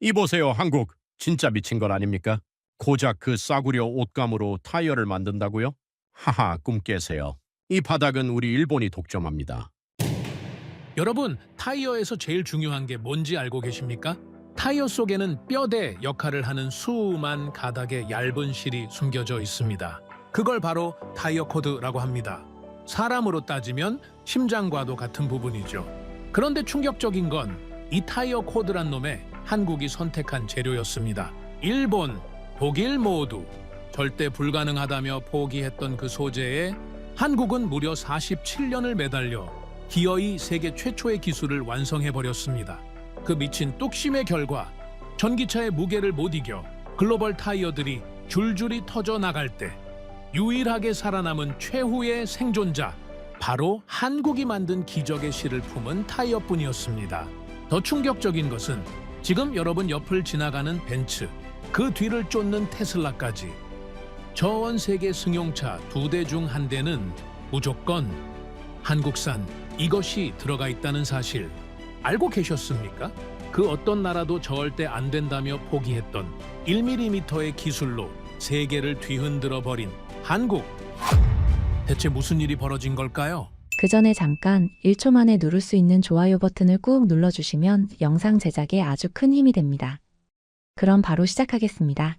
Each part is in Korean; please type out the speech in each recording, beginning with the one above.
이보세요, 한국. 진짜 미친 것 아닙니까? 고작 그 싸구려 옷감으로 타이어를 만든다고요? 하하, 꿈 깨세요. 이 바닥은 우리 일본이 독점합니다. 여러분, 타이어에서 제일 중요한 게 뭔지 알고 계십니까? 타이어 속에는 뼈대 역할을 하는 수만 가닥의 얇은 실이 숨겨져 있습니다. 그걸 바로 타이어 코드라고 합니다. 사람으로 따지면 심장과도 같은 부분이죠. 그런데 충격적인 건 이 타이어 코드란 놈에 한국이 선택한 재료였습니다. 일본, 독일 모두 절대 불가능하다며 포기했던 그 소재에 한국은 무려 47년을 매달려 기어이 세계 최초의 기술을 완성해버렸습니다. 그 미친 뚝심의 결과 전기차의 무게를 못 이겨 글로벌 타이어들이 줄줄이 터져 나갈 때 유일하게 살아남은 최후의 생존자, 바로 한국이 만든 기적의 실을 품은 타이어뿐이었습니다. 더 충격적인 것은 지금 여러분 옆을 지나가는 벤츠, 그 뒤를 쫓는 테슬라까지 전 세계 승용차 2대 중 1대는 무조건 한국산 이것이 들어가 있다는 사실 알고 계셨습니까? 그 어떤 나라도 절대 안 된다며 포기했던 1mm의 기술로 세계를 뒤흔들어 버린 한국. 대체 무슨 일이 벌어진 걸까요? 그 전에 잠깐 1초 만에 누를 수 있는 좋아요 버튼을 꾹 눌러주시면 영상 제작에 아주 큰 힘이 됩니다. 그럼 바로 시작하겠습니다.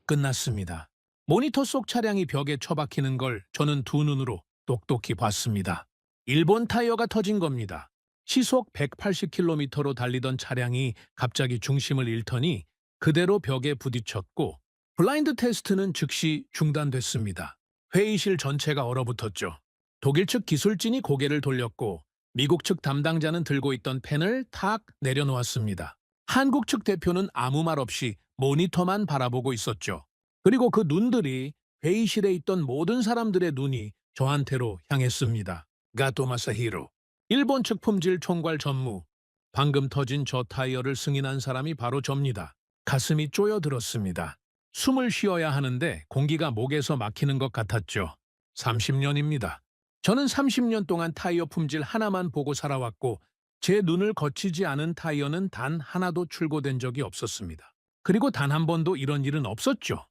끝났습니다. 모니터 속 차량이 벽에 처박히는 걸 저는 두 눈으로 똑똑히 봤습니다. 일본 타이어가 터진 겁니다. 시속 180km로 달리던 차량이 갑자기 중심을 잃더니 그대로 벽에 부딪혔고 블라인드 테스트는 즉시 중단됐습니다. 회의실 전체가 얼어붙었죠. 독일 측 기술진이 고개를 돌렸고 미국 측 담당자는 들고 있던 펜을 탁 내려놓았습니다. 한국 측 대표는 아무 말 없이 모니터만 바라보고 있었죠. 그리고 그 눈들이 회의실에 있던 모든 사람들의 눈이 저한테로 향했습니다. 가토 마사히로, 일본 측 품질 총괄 전무. 방금 터진 저 타이어를 승인한 사람이 바로 접니다. 가슴이 쪼여들었습니다. 숨을 쉬어야 하는데 공기가 목에서 막히는 것 같았죠. 30년입니다. 저는 30년 동안 타이어 품질 하나만 보고 살아왔고 제 눈을 거치지 않은 타이어는 단 하나도 출고된 적이 없었습니다. 그리고 단 한 번도 이런 일은 없었죠.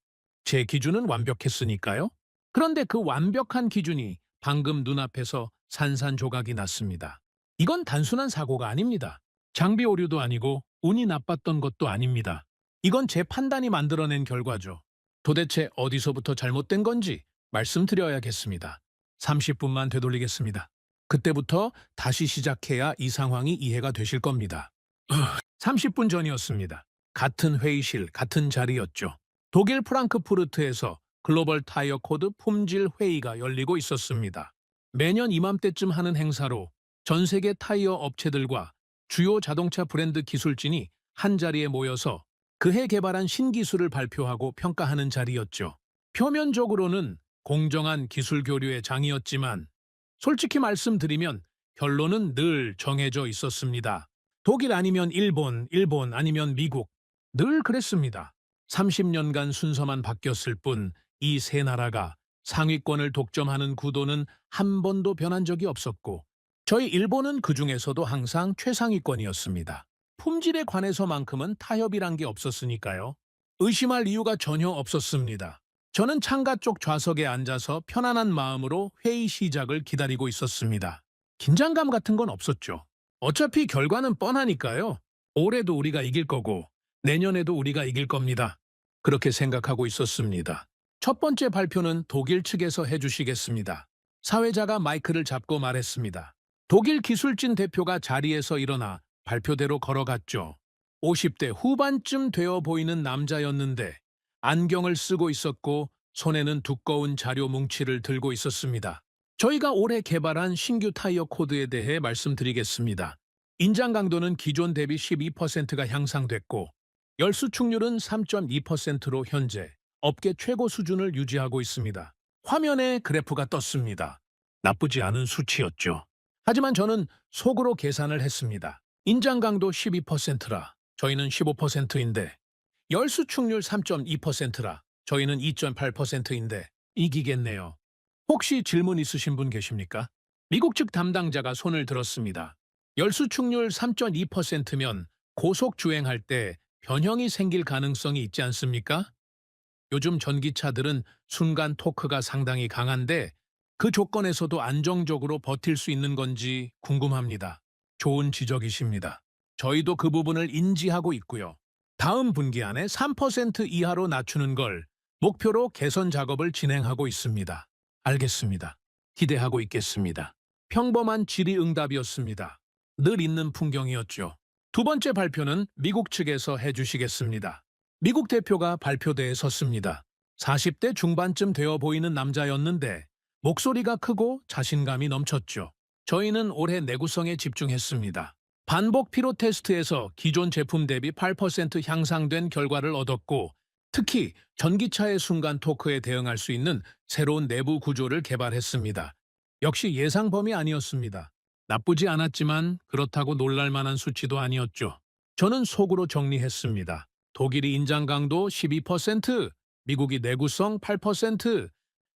제 기준은 완벽했으니까요. 그런데 그 완벽한 기준이 방금 눈앞에서 산산조각이 났습니다. 이건 단순한 사고가 아닙니다. 장비 오류도 아니고 운이 나빴던 것도 아닙니다. 이건 제 판단이 만들어낸 결과죠. 도대체 어디서부터 잘못된 건지 말씀드려야겠습니다. 30분만 되돌리겠습니다. 그때부터 다시 시작해야 이 상황이 이해가 되실 겁니다. 30분 전이었습니다. 같은 회의실, 같은 자리였죠. 독일 프랑크푸르트에서 글로벌 타이어 코드 품질 회의가 열리고 있었습니다. 매년 이맘때쯤 하는 행사로 전 세계 타이어 업체들과 주요 자동차 브랜드 기술진이 한자리에 모여서 그해 개발한 신기술을 발표하고 평가하는 자리였죠. 표면적으로는 공정한 기술 교류의 장이었지만 솔직히 말씀드리면 결론은 늘 정해져 있었습니다. 독일 아니면 일본, 일본 아니면 미국. 늘 그랬습니다. 30년간 순서만 바뀌었을 뿐 이 세 나라가 상위권을 독점하는 구도는 한 번도 변한 적이 없었고 저희 일본은 그중에서도 항상 최상위권이었습니다. 품질에 관해서만큼은 타협이란 게 없었으니까요. 의심할 이유가 전혀 없었습니다. 저는 창가 쪽 좌석에 앉아서 편안한 마음으로 회의 시작을 기다리고 있었습니다. 긴장감 같은 건 없었죠. 어차피 결과는 뻔하니까요. 올해도 우리가 이길 거고 내년에도 우리가 이길 겁니다. 그렇게 생각하고 있었습니다. 첫 번째 발표는 독일 측에서 해주시겠습니다. 사회자가 마이크를 잡고 말했습니다. 독일 기술진 대표가 자리에서 일어나 발표대로 걸어갔죠. 50대 후반쯤 되어 보이는 남자였는데 안경을 쓰고 있었고 손에는 두꺼운 자료 뭉치를 들고 있었습니다. 저희가 올해 개발한 신규 타이어 코드에 대해 말씀드리겠습니다. 인장 강도는 기존 대비 12%가 향상됐고 열수축률은 3.2%로 현재 업계 최고 수준을 유지하고 있습니다. 화면에 그래프가 떴습니다. 나쁘지 않은 수치였죠. 하지만 저는 속으로 계산을 했습니다. 인장 강도 12%라 저희는 15%인데 열수축률 3.2%라 저희는 2.8%인데 이기겠네요. 혹시 질문 있으신 분 계십니까? 미국 측 담당자가 손을 들었습니다. 열수 충률 3.2%면 고속 주행할 때 변형이 생길 가능성이 있지 않습니까? 요즘 전기차들은 순간 토크가 상당히 강한데 그 조건에서도 안정적으로 버틸 수 있는 건지 궁금합니다. 좋은 지적이십니다. 저희도 그 부분을 인지하고 있고요. 다음 분기 안에 3% 이하로 낮추는 걸 목표로 개선 작업을 진행하고 있습니다. 알겠습니다. 기대하고 있겠습니다. 평범한 질의응답이었습니다. 늘 있는 풍경이었죠. 두 번째 발표는 미국 측에서 해주시겠습니다. 미국 대표가 발표대에 섰습니다. 40대 중반쯤 되어 보이는 남자였는데 목소리가 크고 자신감이 넘쳤죠. 저희는 올해 내구성에 집중했습니다. 반복 피로 테스트에서 기존 제품 대비 8% 향상된 결과를 얻었고 특히 전기차의 순간 토크에 대응할 수 있는 새로운 내부 구조를 개발했습니다. 역시 예상 범위 아니었습니다. 나쁘지 않았지만 그렇다고 놀랄 만한 수치도 아니었죠. 저는 속으로 정리했습니다. 독일이 인장 강도 12%, 미국이 내구성 8%,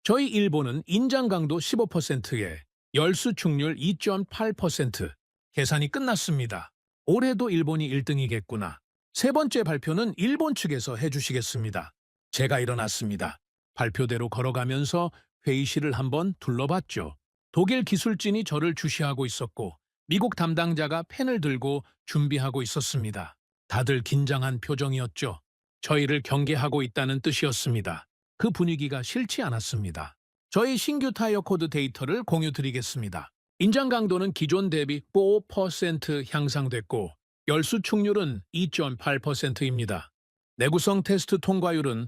저희 일본은 인장 강도 15%에 열수 충률 2.8%. 계산이 끝났습니다. 올해도 일본이 1등이겠구나. 세 번째 발표는 일본 측에서 해주시겠습니다. 제가 일어났습니다. 발표대로 걸어가면서 회의실을 한번 둘러봤죠. 독일 기술진이 저를 주시하고 있었고 미국 담당자가 펜을 들고 준비하고 있었습니다. 다들 긴장한 표정이었죠. 저희를 경계하고 있다는 뜻이었습니다. 그 분위기가 싫지 않았습니다. 저희 신규 타이어 코드 데이터를 공유드리겠습니다. 인장 강도는 기존 대비 4% 향상됐고 열수 충률은 2.8%입니다. 내구성 테스트 통과율은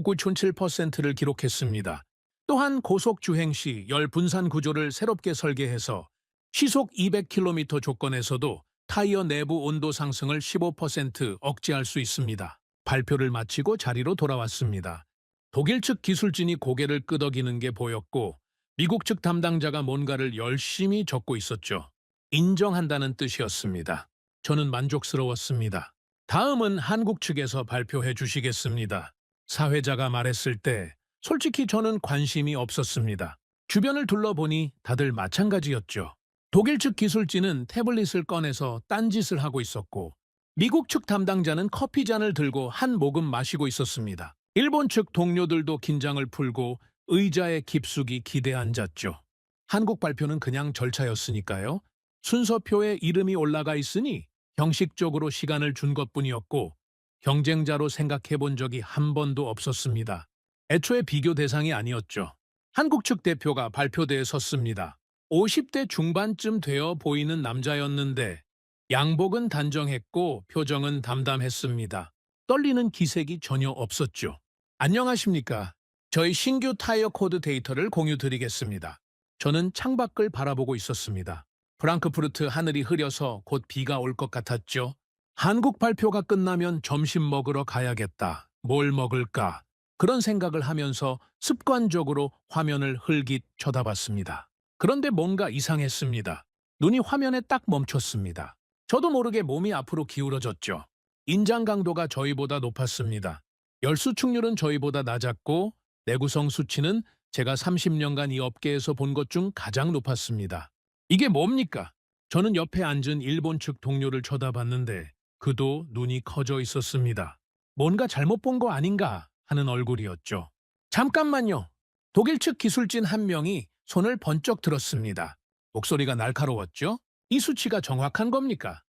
99.7%를 기록했습니다. 또한 고속 주행 시 열 분산 구조를 새롭게 설계해서 시속 200km 조건에서도 타이어 내부 온도 상승을 15% 억제할 수 있습니다. 발표를 마치고 자리로 돌아왔습니다. 독일 측 기술진이 고개를 끄덕이는 게 보였고 미국 측 담당자가 뭔가를 열심히 적고 있었죠. 인정한다는 뜻이었습니다. 저는 만족스러웠습니다. 다음은 한국 측에서 발표해 주시겠습니다. 사회자가 말했을 때 솔직히 저는 관심이 없었습니다. 주변을 둘러보니 다들 마찬가지였죠. 독일 측 기술진은 태블릿을 꺼내서 딴짓을 하고 있었고 미국 측 담당자는 커피잔을 들고 한 모금 마시고 있었습니다. 일본 측 동료들도 긴장을 풀고 의자에 깊숙이 기대 앉았죠. 한국 발표는 그냥 절차였으니까요. 순서표에 이름이 올라가 있으니 형식적으로 시간을 준 것뿐이었고 경쟁자로 생각해 본 적이 한 번도 없었습니다. 애초에 비교 대상이 아니었죠. 한국 측 대표가 발표대에 섰습니다. 50대 중반쯤 되어 보이는 남자였는데 양복은 단정했고 표정은 담담했습니다. 떨리는 기색이 전혀 없었죠. 안녕하십니까. 저희 신규 타이어 코드 데이터를 공유드리겠습니다. 저는 창밖을 바라보고 있었습니다. 프랑크푸르트 하늘이 흐려서 곧 비가 올 것 같았죠. 한국 발표가 끝나면 점심 먹으러 가야겠다. 뭘 먹을까? 그런 생각을 하면서 습관적으로 화면을 흘깃 쳐다봤습니다. 그런데 뭔가 이상했습니다. 눈이 화면에 딱 멈췄습니다. 저도 모르게 몸이 앞으로 기울어졌죠. 인장 강도가 저희보다 높았습니다. 열수 충률은 저희보다 낮았고 내구성 수치는 제가 30년간 이 업계에서 본 것 중 가장 높았습니다. 이게 뭡니까? 저는 옆에 앉은 일본 측 동료를 쳐다봤는데 그도 눈이 커져 있었습니다. 뭔가 잘못 본 거 아닌가 하는 얼굴이었죠. 잠깐만요. 독일 측 기술진 한 명이 손을 번쩍 들었습니다. 목소리가 날카로웠죠? 이 수치가 정확한 겁니까?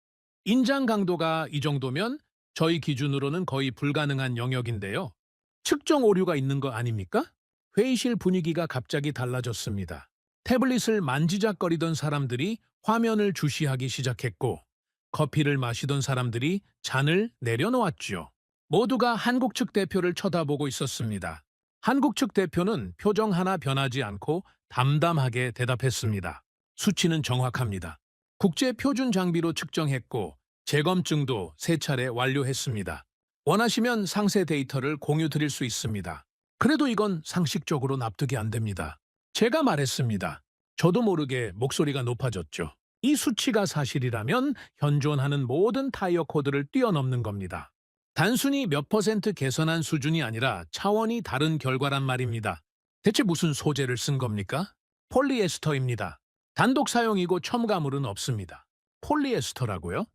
인장 강도가 이 정도면 저희 기준으로는 거의 불가능한 영역인데요. 측정 오류가 있는 거 아닙니까? 회의실 분위기가 갑자기 달라졌습니다. 태블릿을 만지작거리던 사람들이 화면을 주시하기 시작했고 커피를 마시던 사람들이 잔을 내려놓았죠. 모두가 한국 측 대표를 쳐다보고 있었습니다. 한국 측 대표는 표정 하나 변하지 않고 담담하게 대답했습니다. 수치는 정확합니다. 국제 표준 장비로 측정했고 재검증도 3차례 완료했습니다. 원하시면 상세 데이터를 공유 드릴 수 있습니다. 그래도 이건 상식적으로 납득이 안 됩니다. 제가 말했습니다. 저도 모르게 목소리가 높아졌죠. 이 수치가 사실이라면 현존하는 모든 타이어 코드를 뛰어넘는 겁니다. 단순히 몇 퍼센트 개선한 수준이 아니라 차원이 다른 결과란 말입니다. 대체 무슨 소재를 쓴 겁니까? 폴리에스터입니다. 단독 사용이고 첨가물은 없습니다. 폴리에스터라고요?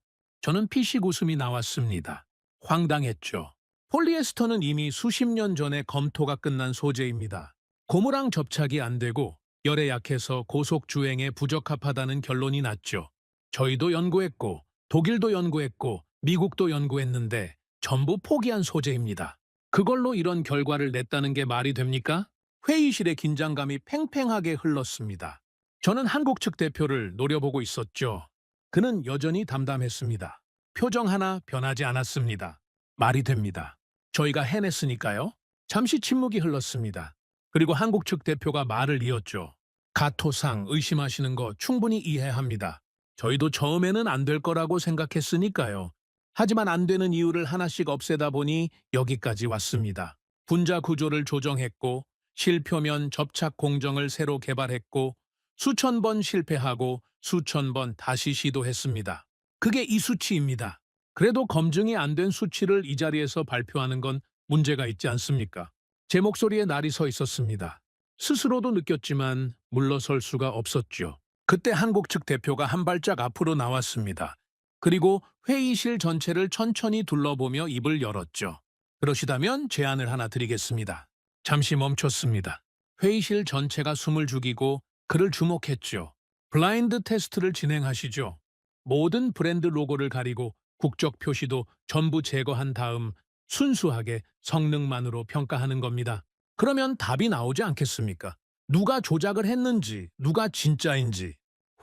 저는 피식 웃음이 나왔습니다. 황당했죠. 폴리에스터는 이미 수십 년 전에 검토가 끝난 소재입니다. 고무랑 접착이 안 되고 열에 약해서 고속 주행에 부적합하다는 결론이 났죠. 저희도 연구했고 독일도 연구했고 미국도 연구했는데 전부 포기한 소재입니다. 그걸로 이런 결과를 냈다는 게 말이 됩니까? 회의실의 긴장감이 팽팽하게 흘렀습니다. 저는 한국 측 대표를 노려보고 있었죠. 그는 여전히 담담했습니다. 표정 하나 변하지 않았습니다. 말이 됩니다. 저희가 해냈으니까요. 잠시 침묵이 흘렀습니다. 그리고 한국 측 대표가 말을 이었죠. 가토상 의심하시는 거 충분히 이해합니다. 저희도 처음에는 안 될 거라고 생각했으니까요. 하지만 안 되는 이유를 하나씩 없애다 보니 여기까지 왔습니다. 분자 구조를 조정했고 실표면 접착 공정을 새로 개발했고 수천 번 실패하고 수천 번 다시 시도했습니다. 그게 이 수치입니다. 그래도 검증이 안 된 수치를 이 자리에서 발표하는 건 문제가 있지 않습니까? 제 목소리에 날이 서 있었습니다. 스스로도 느꼈지만 물러설 수가 없었죠. 그때 한국 측 대표가 한 발짝 앞으로 나왔습니다. 그리고 회의실 전체를 천천히 둘러보며 입을 열었죠. 그러시다면 제안을 하나 드리겠습니다. 잠시 멈췄습니다. 회의실 전체가 숨을 죽이고 그를 주목했죠. 블라인드 테스트를 진행하시죠. 모든 브랜드 로고를 가리고 국적 표시도 전부 제거한 다음 순수하게 성능만으로 평가하는 겁니다. 그러면 답이 나오지 않겠습니까? 누가 조작을 했는지, 누가 진짜인지.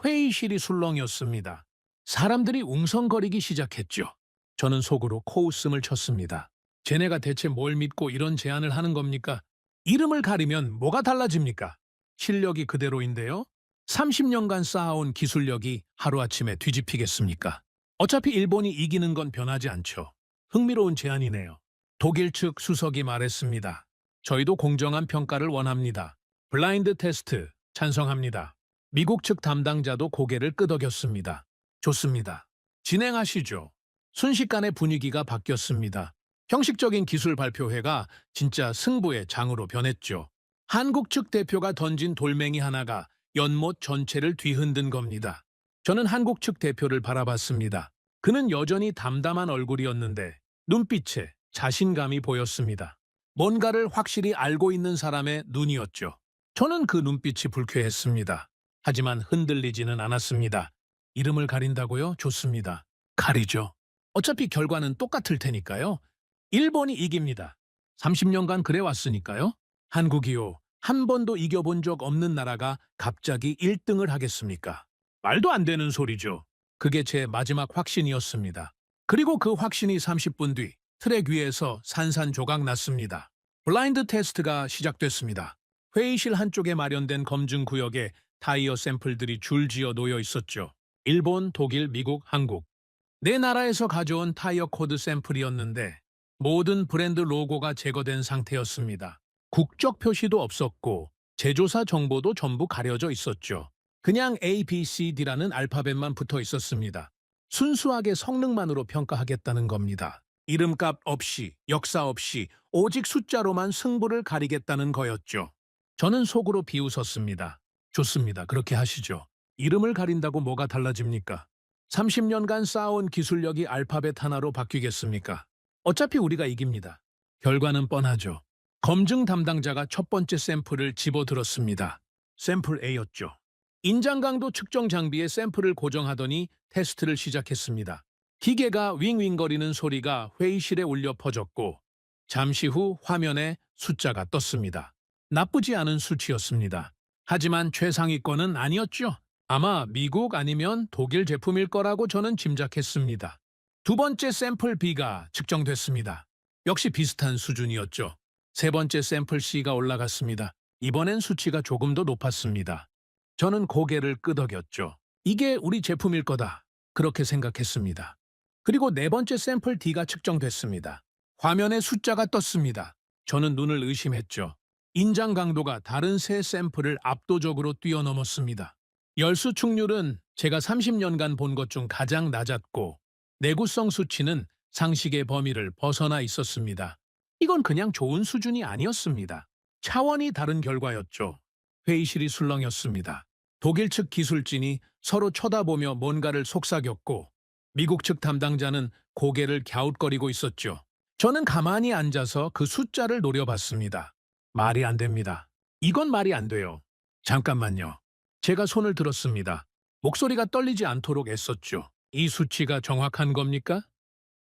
회의실이 술렁이었습니다. 사람들이 웅성거리기 시작했죠. 저는 속으로 코웃음을 쳤습니다. 쟤네가 대체 뭘 믿고 이런 제안을 하는 겁니까? 이름을 가리면 뭐가 달라집니까? 실력이 그대로인데요. 30년간 쌓아온 기술력이 하루아침에 뒤집히겠습니까? 어차피 일본이 이기는 건 변하지 않죠. 흥미로운 제안이네요. 독일 측 수석이 말했습니다. 저희도 공정한 평가를 원합니다. 블라인드 테스트 찬성합니다. 미국 측 담당자도 고개를 끄덕였습니다. 좋습니다. 진행하시죠. 순식간에 분위기가 바뀌었습니다. 형식적인 기술 발표회가 진짜 승부의 장으로 변했죠. 한국 측 대표가 던진 돌멩이 하나가 연못 전체를 뒤흔든 겁니다. 저는 한국 측 대표를 바라봤습니다. 그는 여전히 담담한 얼굴이었는데 눈빛에 자신감이 보였습니다. 뭔가를 확실히 알고 있는 사람의 눈이었죠. 저는 그 눈빛이 불쾌했습니다. 하지만 흔들리지는 않았습니다. 이름을 가린다고요? 좋습니다. 가리죠. 어차피 결과는 똑같을 테니까요. 일본이 이깁니다. 30년간 그래왔으니까요. 한국이요. 한 번도 이겨본 적 없는 나라가 갑자기 1등을 하겠습니까? 말도 안 되는 소리죠. 그게 제 마지막 확신이었습니다. 그리고 그 확신이 30분 뒤 트랙 위에서 산산조각 났습니다. 블라인드 테스트가 시작됐습니다. 회의실 한쪽에 마련된 검증 구역에 타이어 샘플들이 줄지어 놓여 있었죠. 일본, 독일, 미국, 한국. 네 나라에서 가져온 타이어 코드 샘플이었는데 모든 브랜드 로고가 제거된 상태였습니다. 국적 표시도 없었고 제조사 정보도 전부 가려져 있었죠. 그냥 A, B, C, D라는 알파벳만 붙어 있었습니다. 순수하게 성능만으로 평가하겠다는 겁니다. 이름값 없이, 역사 없이 오직 숫자로만 승부를 가리겠다는 거였죠. 저는 속으로 비웃었습니다. 좋습니다. 그렇게 하시죠. 이름을 가린다고 뭐가 달라집니까? 30년간 쌓아온 기술력이 알파벳 하나로 바뀌겠습니까? 어차피 우리가 이깁니다. 결과는 뻔하죠. 검증 담당자가 첫 번째 샘플을 집어들었습니다. 샘플 A였죠. 인장 강도 측정 장비에 샘플을 고정하더니 테스트를 시작했습니다. 기계가 윙윙거리는 소리가 회의실에 울려 퍼졌고 잠시 후 화면에 숫자가 떴습니다. 나쁘지 않은 수치였습니다. 하지만 최상위권은 아니었죠. 아마 미국 아니면 독일 제품일 거라고 저는 짐작했습니다. 두 번째 샘플 B가 측정됐습니다. 역시 비슷한 수준이었죠. 세 번째 샘플 C가 올라갔습니다. 이번엔 수치가 조금 더 높았습니다. 저는 고개를 끄덕였죠. 이게 우리 제품일 거다. 그렇게 생각했습니다. 그리고 네 번째 샘플 D가 측정됐습니다. 화면에 숫자가 떴습니다. 저는 눈을 의심했죠. 인장 강도가 다른 세 샘플을 압도적으로 뛰어넘었습니다. 열수 축률은 제가 30년간 본 것 중 가장 낮았고 내구성 수치는 상식의 범위를 벗어나 있었습니다. 이건 그냥 좋은 수준이 아니었습니다. 차원이 다른 결과였죠. 회의실이 술렁였습니다. 독일 측 기술진이 서로 쳐다보며 뭔가를 속삭였고 미국 측 담당자는 고개를 갸웃거리고 있었죠. 저는 가만히 앉아서 그 숫자를 노려봤습니다. 말이 안 됩니다. 이건 말이 안 돼요. 잠깐만요. 제가 손을 들었습니다. 목소리가 떨리지 않도록 애썼죠. 이 수치가 정확한 겁니까?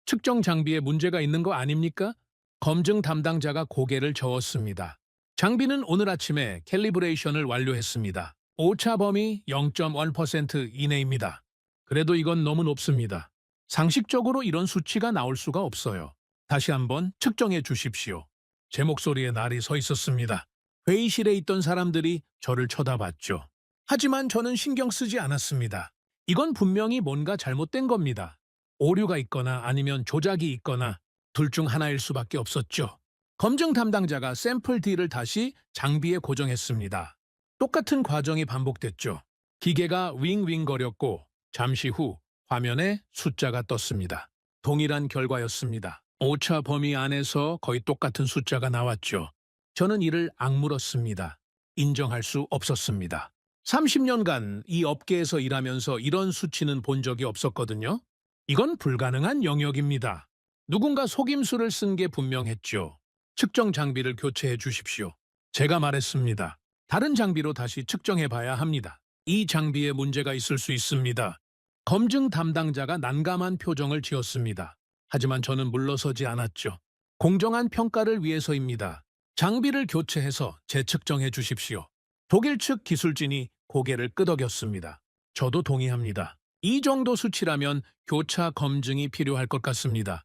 측정 장비에 문제가 있는 거 아닙니까? 검증 담당자가 고개를 저었습니다. 장비는 오늘 아침에 캘리브레이션을 완료했습니다. 오차 범위 0.1% 이내입니다. 그래도 이건 너무 높습니다. 상식적으로 이런 수치가 나올 수가 없어요. 다시 한번 측정해 주십시오. 제 목소리에 날이 서 있었습니다. 회의실에 있던 사람들이 저를 쳐다봤죠. 하지만 저는 신경 쓰지 않았습니다. 이건 분명히 뭔가 잘못된 겁니다. 오류가 있거나 아니면 조작이 있거나 둘 중 하나일 수밖에 없었죠. 검증 담당자가 샘플 D를 다시 장비에 고정했습니다. 똑같은 과정이 반복됐죠. 기계가 윙윙거렸고 잠시 후 화면에 숫자가 떴습니다. 동일한 결과였습니다. 오차 범위 안에서 거의 똑같은 숫자가 나왔죠. 저는 이를 악물었습니다. 인정할 수 없었습니다. 30년간 이 업계에서 일하면서 이런 수치는 본 적이 없었거든요. 이건 불가능한 영역입니다. 누군가 속임수를 쓴 게 분명했죠. 측정 장비를 교체해 주십시오. 제가 말했습니다. 다른 장비로 다시 측정해 봐야 합니다. 이 장비에 문제가 있을 수 있습니다. 검증 담당자가 난감한 표정을 지었습니다. 하지만 저는 물러서지 않았죠. 공정한 평가를 위해서입니다. 장비를 교체해서 재측정해 주십시오. 독일 측 기술진이 고개를 끄덕였습니다. 저도 동의합니다. 이 정도 수치라면 교차 검증이 필요할 것 같습니다.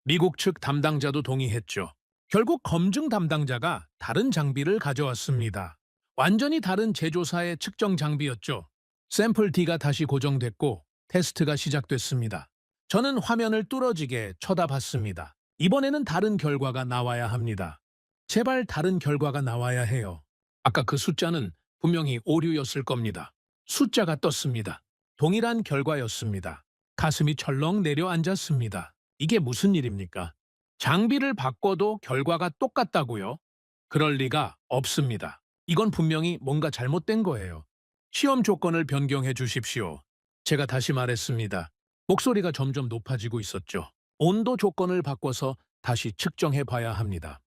미국 측 담당자도 동의했죠. 결국 검증 담당자가 다른 장비를 가져왔습니다. 완전히 다른 제조사의 측정 장비였죠. 샘플 D가 다시 고정됐고 테스트가 시작됐습니다. 저는 화면을 뚫어지게 쳐다봤습니다. 이번에는 다른 결과가 나와야 합니다. 제발 다른 결과가 나와야 해요. 아까 그 숫자는 분명히 오류였을 겁니다. 숫자가 떴습니다. 동일한 결과였습니다. 가슴이 철렁 내려앉았습니다. 이게 무슨 일입니까? 장비를 바꿔도 결과가 똑같다고요? 그럴 리가 없습니다. 이건 분명히 뭔가 잘못된 거예요. 시험 조건을 변경해 주십시오. 제가 다시 말했습니다. 목소리가 점점 높아지고 있었죠. 온도 조건을 바꿔서 다시 측정해 봐야 합니다.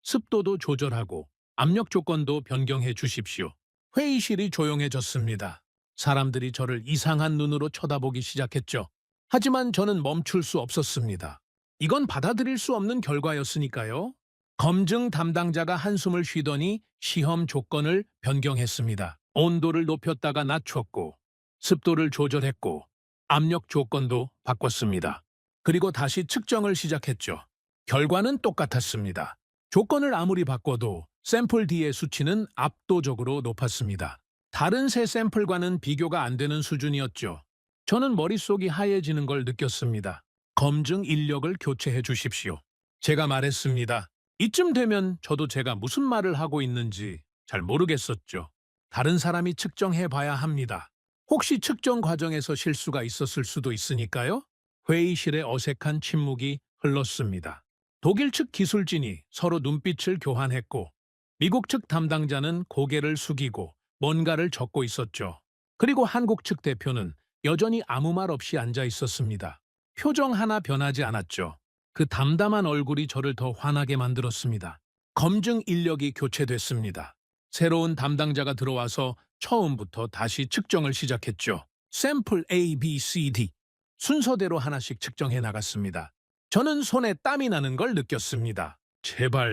습도도 조절하고 압력 조건도 변경해 주십시오. 회의실이 조용해졌습니다. 사람들이 저를 이상한 눈으로 쳐다보기 시작했죠. 하지만 저는 멈출 수 없었습니다. 이건 받아들일 수 없는 결과였으니까요. 검증 담당자가 한숨을 쉬더니 시험 조건을 변경했습니다. 온도를 높였다가 낮췄고 습도를 조절했고 압력 조건도 바꿨습니다. 그리고 다시 측정을 시작했죠. 결과는 똑같았습니다. 조건을 아무리 바꿔도 샘플 D의 수치는 압도적으로 높았습니다. 다른 새 샘플과는 비교가 안 되는 수준이었죠. 저는 머릿속이 하얘지는 걸 느꼈습니다. 검증 인력을 교체해 주십시오. 제가 말했습니다. 이쯤 되면 저도 제가 무슨 말을 하고 있는지 잘 모르겠었죠. 다른 사람이 측정해 봐야 합니다. 혹시 측정 과정에서 실수가 있었을 수도 있으니까요. 회의실에 어색한 침묵이 흘렀습니다. 독일 측 기술진이 서로 눈빛을 교환했고 미국 측 담당자는 고개를 숙이고 뭔가를 적고 있었죠. 그리고 한국 측 대표는 여전히 아무 말 없이 앉아 있었습니다. 표정 하나 변하지 않았죠. 그 담담한 얼굴이 저를 더 화나게 만들었습니다. 검증 인력이 교체됐습니다. 새로운 담당자가 들어와서 처음부터 다시 측정을 시작했죠. 샘플 A, B, C, D. 순서대로 하나씩 측정해 나갔습니다. 저는 손에 땀이 나는 걸 느꼈습니다.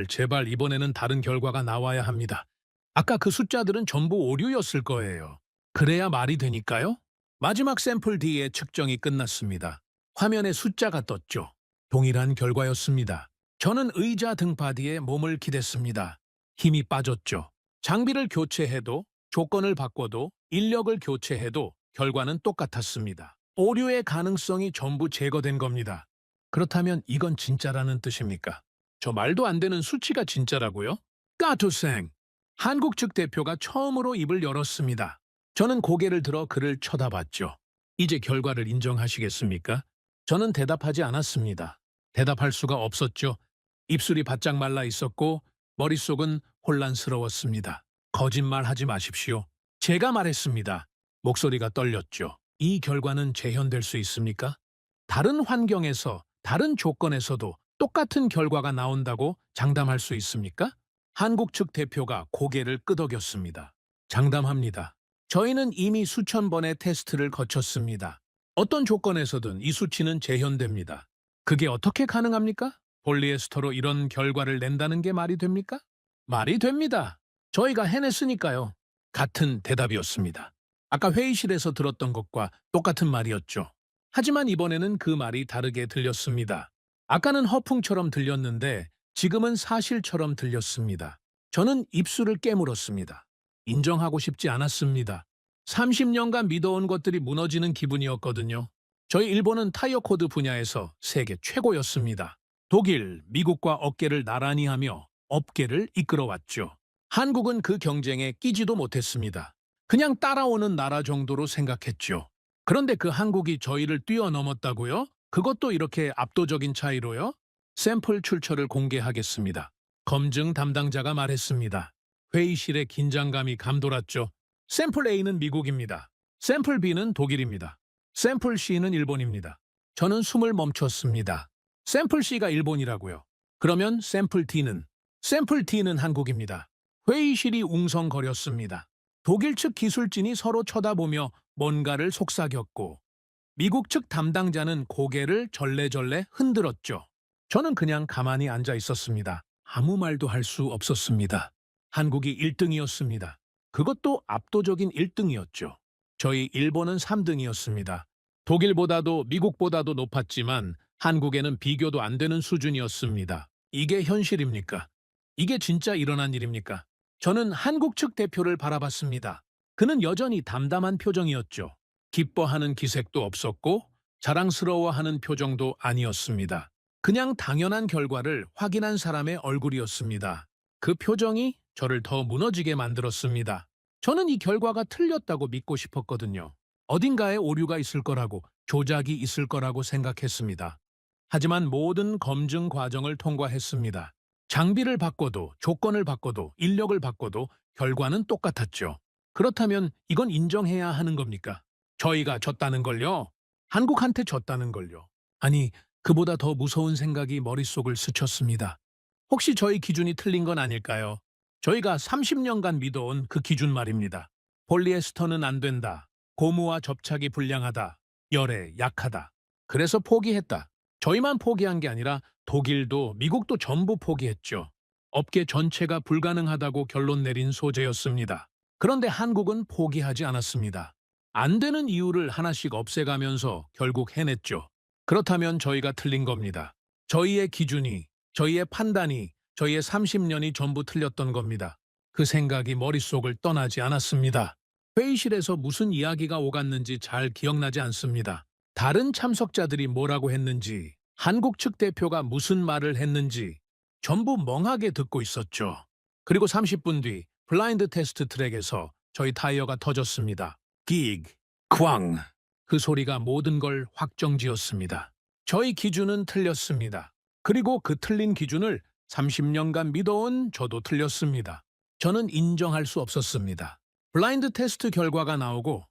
제발 이번에는 다른 결과가 나와야 합니다. 아까 그 숫자들은 전부 오류였을 거예요. 그래야 말이 되니까요. 마지막 샘플 D의 측정이 끝났습니다. 화면에 숫자가 떴죠. 동일한 결과였습니다. 저는 의자 등받이에 몸을 기댔습니다. 힘이 빠졌죠. 장비를 교체해도 조건을 바꿔도 인력을 교체해도 결과는 똑같았습니다. 오류의 가능성이 전부 제거된 겁니다. 그렇다면 이건 진짜라는 뜻입니까? 저 말도 안 되는 수치가 진짜라고요? 까투생! 한국 측 대표가 처음으로 입을 열었습니다. 저는 고개를 들어 그를 쳐다봤죠. 이제 결과를 인정하시겠습니까? 저는 대답하지 않았습니다. 대답할 수가 없었죠. 입술이 바짝 말라 있었고 머릿속은 혼란스러웠습니다. 거짓말하지 마십시오. 제가 말했습니다. 목소리가 떨렸죠. 이 결과는 재현될 수 있습니까? 다른 환경에서, 다른 조건에서도 똑같은 결과가 나온다고 장담할 수 있습니까? 한국 측 대표가 고개를 끄덕였습니다. 장담합니다. 저희는 이미 수천 번의 테스트를 거쳤습니다. 어떤 조건에서든 이 수치는 재현됩니다. 그게 어떻게 가능합니까? 폴리에스터로 이런 결과를 낸다는 게 말이 됩니까? 말이 됩니다. 저희가 해냈으니까요. 같은 대답이었습니다. 아까 회의실에서 들었던 것과 똑같은 말이었죠. 하지만 이번에는 그 말이 다르게 들렸습니다. 아까는 허풍처럼 들렸는데 지금은 사실처럼 들렸습니다. 저는 입술을 깨물었습니다. 인정하고 싶지 않았습니다. 30년간 믿어온 것들이 무너지는 기분이었거든요. 저희 일본은 타이어 코드 분야에서 세계 최고였습니다. 독일, 미국과 어깨를 나란히 하며 업계를 이끌어왔죠. 한국은 그 경쟁에 끼지도 못했습니다. 그냥 따라오는 나라 정도로 생각했죠. 그런데 그 한국이 저희를 뛰어넘었다고요? 그것도 이렇게 압도적인 차이로요? 샘플 출처를 공개하겠습니다. 검증 담당자가 말했습니다. 회의실에 긴장감이 감돌았죠. 샘플 A는 미국입니다. 샘플 B는 독일입니다. 샘플 C는 일본입니다. 저는 숨을 멈췄습니다. 샘플 C가 일본이라고요. 그러면 샘플 D는? 샘플 D는 한국입니다. 회의실이 웅성거렸습니다. 독일 측 기술진이 서로 쳐다보며 뭔가를 속삭였고 미국 측 담당자는 고개를 절레절레 흔들었죠. 저는 그냥 가만히 앉아 있었습니다. 아무 말도 할 수 없었습니다. 한국이 1등이었습니다. 그것도 압도적인 1등이었죠. 저희 일본은 3등이었습니다. 독일보다도 미국보다도 높았지만 한국에는 비교도 안 되는 수준이었습니다. 이게 현실입니까? 이게 진짜 일어난 일입니까? 저는 한국 측 대표를 바라봤습니다. 그는 여전히 담담한 표정이었죠. 기뻐하는 기색도 없었고 자랑스러워하는 표정도 아니었습니다. 그냥 당연한 결과를 확인한 사람의 얼굴이었습니다. 그 표정이 저를 더 무너지게 만들었습니다. 저는 이 결과가 틀렸다고 믿고 싶었거든요. 어딘가에 오류가 있을 거라고, 조작이 있을 거라고 생각했습니다. 하지만 모든 검증 과정을 통과했습니다. 장비를 바꿔도, 조건을 바꿔도, 인력을 바꿔도 결과는 똑같았죠. 그렇다면 이건 인정해야 하는 겁니까? 저희가 졌다는 걸요? 한국한테 졌다는 걸요? 아니, 그보다 더 무서운 생각이 머릿속을 스쳤습니다. 혹시 저희 기준이 틀린 건 아닐까요? 저희가 30년간 믿어온 그 기준 말입니다. 폴리에스터는 안 된다. 고무와 접착이 불량하다. 열에 약하다. 그래서 포기했다. 저희만 포기한 게 아니라 독일도 미국도 전부 포기했죠. 업계 전체가 불가능하다고 결론 내린 소재였습니다. 그런데 한국은 포기하지 않았습니다. 안 되는 이유를 하나씩 없애가면서 결국 해냈죠. 그렇다면 저희가 틀린 겁니다. 저희의 기준이, 저희의 판단이, 저희의 30년이 전부 틀렸던 겁니다. 그 생각이 머릿속을 떠나지 않았습니다. 회의실에서 무슨 이야기가 오갔는지 잘 기억나지 않습니다. 다른 참석자들이 뭐라고 했는지, 한국 측 대표가 무슨 말을 했는지 전부 멍하게 듣고 있었죠. 그리고 30분 뒤 블라인드 테스트 트랙에서 저희 타이어가 터졌습니다. 긱, 쾅. 그 소리가 모든 걸 확정지었습니다. 저희 기준은 틀렸습니다. 그리고 그 틀린 기준을 30년간 믿어온 저도 틀렸습니다. 저는 인정할 수 없었습니다. 블라인드 테스트 결과가 나오고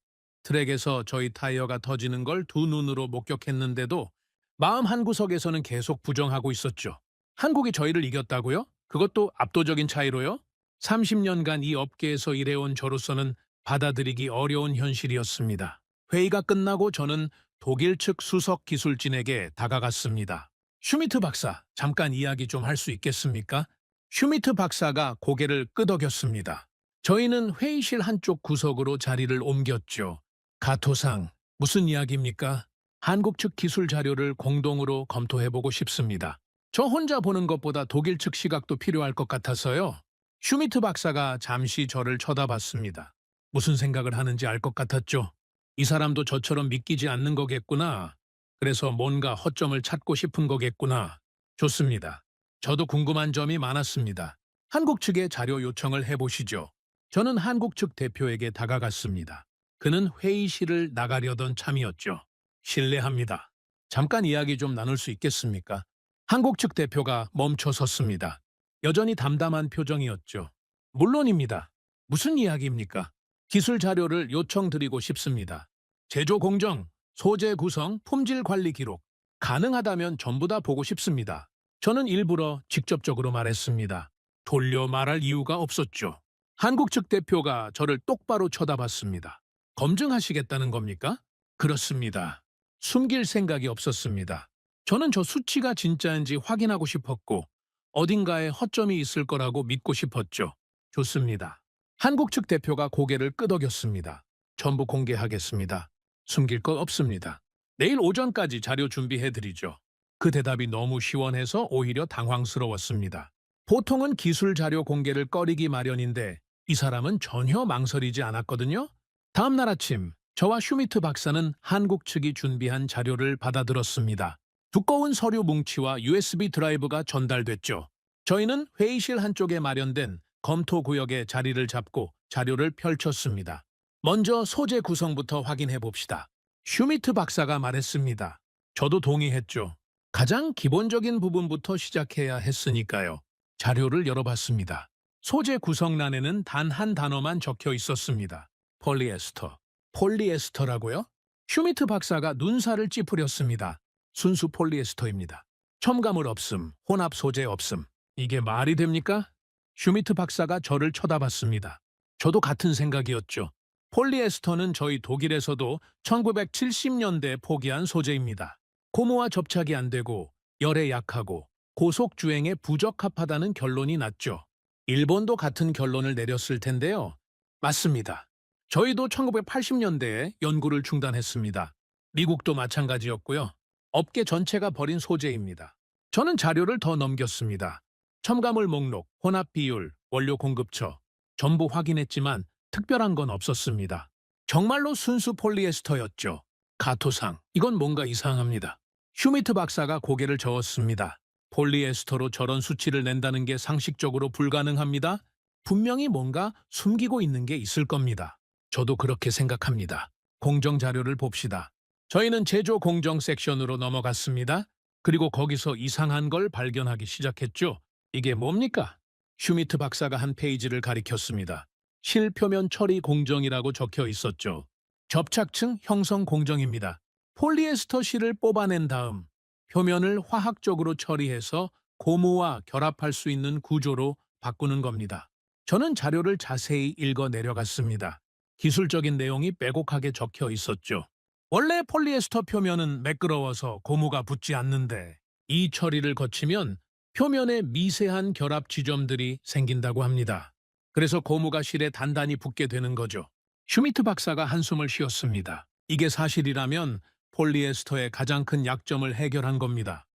트랙에서 저희 타이어가 터지는 걸 두 눈으로 목격했는데도 마음 한구석에서는 계속 부정하고 있었죠. 한국이 저희를 이겼다고요? 그것도 압도적인 차이로요? 30년간 이 업계에서 일해온 저로서는 받아들이기 어려운 현실이었습니다. 회의가 끝나고 저는 독일 측 수석 기술진에게 다가갔습니다. 슈미트 박사, 잠깐 이야기 좀 할 수 있겠습니까? 슈미트 박사가 고개를 끄덕였습니다. 저희는 회의실 한쪽 구석으로 자리를 옮겼죠. 가토상, 무슨 이야기입니까? 한국 측 기술 자료를 공동으로 검토해보고 싶습니다. 저 혼자 보는 것보다 독일 측 시각도 필요할 것 같아서요. 슈미트 박사가 잠시 저를 쳐다봤습니다. 무슨 생각을 하는지 알 것 같았죠. 이 사람도 저처럼 믿기지 않는 거겠구나. 그래서 뭔가 허점을 찾고 싶은 거겠구나. 좋습니다. 저도 궁금한 점이 많았습니다. 한국 측에 자료 요청을 해보시죠. 저는 한국 측 대표에게 다가갔습니다. 그는 회의실을 나가려던 참이었죠. 실례합니다. 잠깐 이야기 좀 나눌 수 있겠습니까? 한국 측 대표가 멈춰 섰습니다. 여전히 담담한 표정이었죠. 물론입니다. 무슨 이야기입니까? 기술 자료를 요청드리고 싶습니다. 제조 공정, 소재 구성, 품질 관리 기록. 가능하다면 전부 다 보고 싶습니다. 저는 일부러 직접적으로 말했습니다. 돌려 말할 이유가 없었죠. 한국 측 대표가 저를 똑바로 쳐다봤습니다. 검증하시겠다는 겁니까? 그렇습니다. 숨길 생각이 없었습니다. 저는 저 수치가 진짜인지 확인하고 싶었고 어딘가에 허점이 있을 거라고 믿고 싶었죠. 좋습니다. 한국 측 대표가 고개를 끄덕였습니다. 전부 공개하겠습니다. 숨길 것 없습니다. 내일 오전까지 자료 준비해드리죠. 그 대답이 너무 시원해서 오히려 당황스러웠습니다. 보통은 기술 자료 공개를 꺼리기 마련인데 이 사람은 전혀 망설이지 않았거든요. 다음 날 아침 저와 슈미트 박사는 한국 측이 준비한 자료를 받아들었습니다. 두꺼운 서류 뭉치와 USB 드라이브가 전달됐죠. 저희는 회의실 한쪽에 마련된 검토 구역에 자리를 잡고 자료를 펼쳤습니다. 먼저 소재 구성부터 확인해 봅시다. 슈미트 박사가 말했습니다. 저도 동의했죠. 가장 기본적인 부분부터 시작해야 했으니까요. 자료를 열어봤습니다. 소재 구성란에는 단 한 단어만 적혀 있었습니다. 폴리에스터. 폴리에스터라고요? 슈미트 박사가 눈살을 찌푸렸습니다. 순수 폴리에스터입니다. 첨가물 없음, 혼합 소재 없음. 이게 말이 됩니까? 슈미트 박사가 저를 쳐다봤습니다. 저도 같은 생각이었죠. 폴리에스터는 저희 독일에서도 1970년대에 포기한 소재입니다. 고무와 접착이 안 되고 열에 약하고 고속 주행에 부적합하다는 결론이 났죠. 일본도 같은 결론을 내렸을 텐데요. 맞습니다. 저희도 1980년대에 연구를 중단했습니다. 미국도 마찬가지였고요. 업계 전체가 버린 소재입니다. 저는 자료를 더 넘겼습니다. 첨가물 목록, 혼합 비율, 원료 공급처 전부 확인했지만 특별한 건 없었습니다. 정말로 순수 폴리에스터였죠. 가토상, 이건 뭔가 이상합니다. 슈미트 박사가 고개를 저었습니다. 폴리에스터로 저런 수치를 낸다는 게 상식적으로 불가능합니다. 분명히 뭔가 숨기고 있는 게 있을 겁니다. 저도 그렇게 생각합니다. 공정 자료를 봅시다. 저희는 제조 공정 섹션으로 넘어갔습니다. 그리고 거기서 이상한 걸 발견하기 시작했죠. 이게 뭡니까? 슈미트 박사가 한 페이지를 가리켰습니다. 실표면 처리 공정이라고 적혀 있었죠. 접착층 형성 공정입니다. 폴리에스터 실을 뽑아낸 다음 표면을 화학적으로 처리해서 고무와 결합할 수 있는 구조로 바꾸는 겁니다. 저는 자료를 자세히 읽어 내려갔습니다. 기술적인 내용이 빼곡하게 적혀 있었죠. 원래 폴리에스터 표면은 매끄러워서 고무가 붙지 않는데 이 처리를 거치면 표면에 미세한 결합 지점들이 생긴다고 합니다. 그래서 고무가 실에 단단히 붙게 되는 거죠. 슈미트 박사가 한숨을 쉬었습니다. 이게 사실이라면 폴리에스터의 가장 큰 약점을 해결한 겁니다.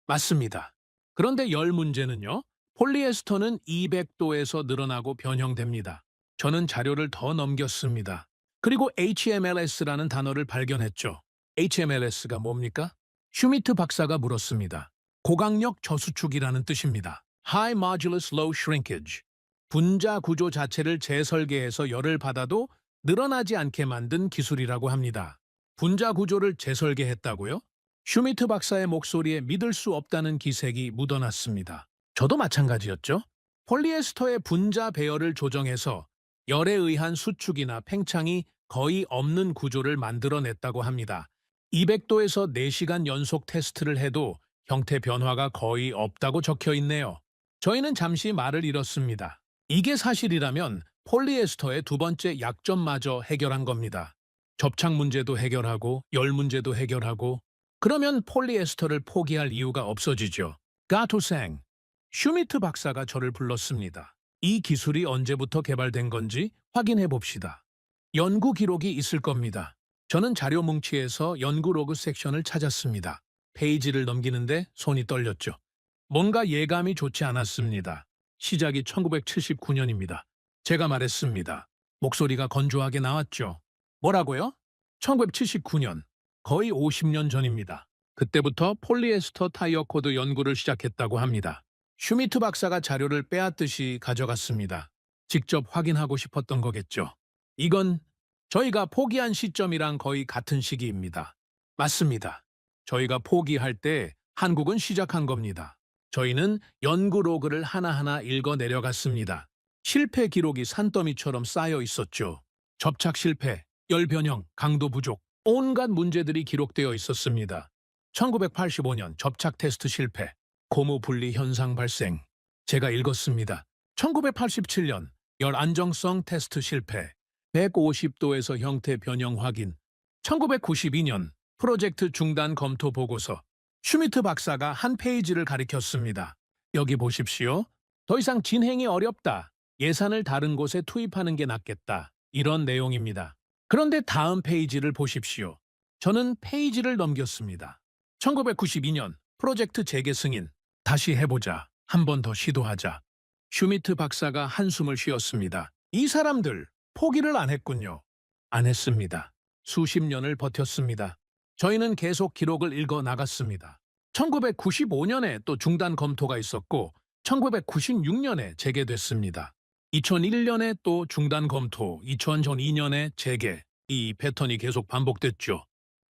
맞습니다. 그런데 열 문제는요. 폴리에스터는 200도에서 늘어나고 변형됩니다. 저는 자료를 더 넘겼습니다. 그리고 HMLS라는 단어를 발견했죠. HMLS가 뭡니까? 슈미트 박사가 물었습니다. 고강력 저수축이라는 뜻입니다. High Modulus Low Shrinkage. 분자 구조 자체를 재설계해서 열을 받아도 늘어나지 않게 만든 기술이라고 합니다. 분자 구조를 재설계했다고요? 슈미트 박사의 목소리에 믿을 수 없다는 기색이 묻어났습니다. 저도 마찬가지였죠. 폴리에스터의 분자 배열을 조정해서 열에 의한 수축이나 팽창이 거의 없는 구조를 만들어냈다고 합니다. 200도에서 4시간 연속 테스트를 해도 형태 변화가 거의 없다고 적혀 있네요. 저희는 잠시 말을 잃었습니다. 이게 사실이라면 폴리에스터의 두 번째 약점마저 해결한 겁니다. 접착 문제도 해결하고 열 문제도 해결하고 그러면 폴리에스터를 포기할 이유가 없어지죠. 가토생. 슈미트 박사가 저를 불렀습니다. 이 기술이 언제부터 개발된 건지 확인해 봅시다. 연구 기록이 있을 겁니다. 저는 자료 뭉치에서 연구 로그 섹션을 찾았습니다. 페이지를 넘기는데 손이 떨렸죠. 뭔가 예감이 좋지 않았습니다. 시작이 1979년입니다. 제가 말했습니다. 목소리가 건조하게 나왔죠. 뭐라고요? 1979년, 거의 50년 전입니다. 그때부터 폴리에스터 타이어 코드 연구를 시작했다고 합니다. 슈미트 박사가 자료를 빼앗듯이 가져갔습니다. 직접 확인하고 싶었던 거겠죠. 이건 저희가 포기한 시점이랑 거의 같은 시기입니다. 맞습니다. 저희가 포기할 때 한국은 시작한 겁니다. 저희는 연구 로그를 하나하나 읽어 내려갔습니다. 실패 기록이 산더미처럼 쌓여 있었죠. 접착 실패, 열 변형, 강도 부족, 온갖 문제들이 기록되어 있었습니다. 1985년 접착 테스트 실패, 고무 분리 현상 발생. 제가 읽었습니다. 1987년 열 안정성 테스트 실패, 150도에서 형태 변형 확인. 1992년 프로젝트 중단 검토 보고서. 슈미트 박사가 한 페이지를 가리켰습니다. 여기 보십시오. 더 이상 진행이 어렵다. 예산을 다른 곳에 투입하는 게 낫겠다. 이런 내용입니다. 그런데 다음 페이지를 보십시오. 저는 페이지를 넘겼습니다. 1992년 프로젝트 재개 승인. 다시 해보자. 한 번 더 시도하자. 슈미트 박사가 한숨을 쉬었습니다. 이 사람들 포기를 안 했군요. 안 했습니다. 수십 년을 버텼습니다. 저희는 계속 기록을 읽어 나갔습니다. 1995년에 또 중단 검토가 있었고 1996년에 재개됐습니다. 2001년에 또 중단 검토, 2002년에 재개. 이 패턴이 계속 반복됐죠.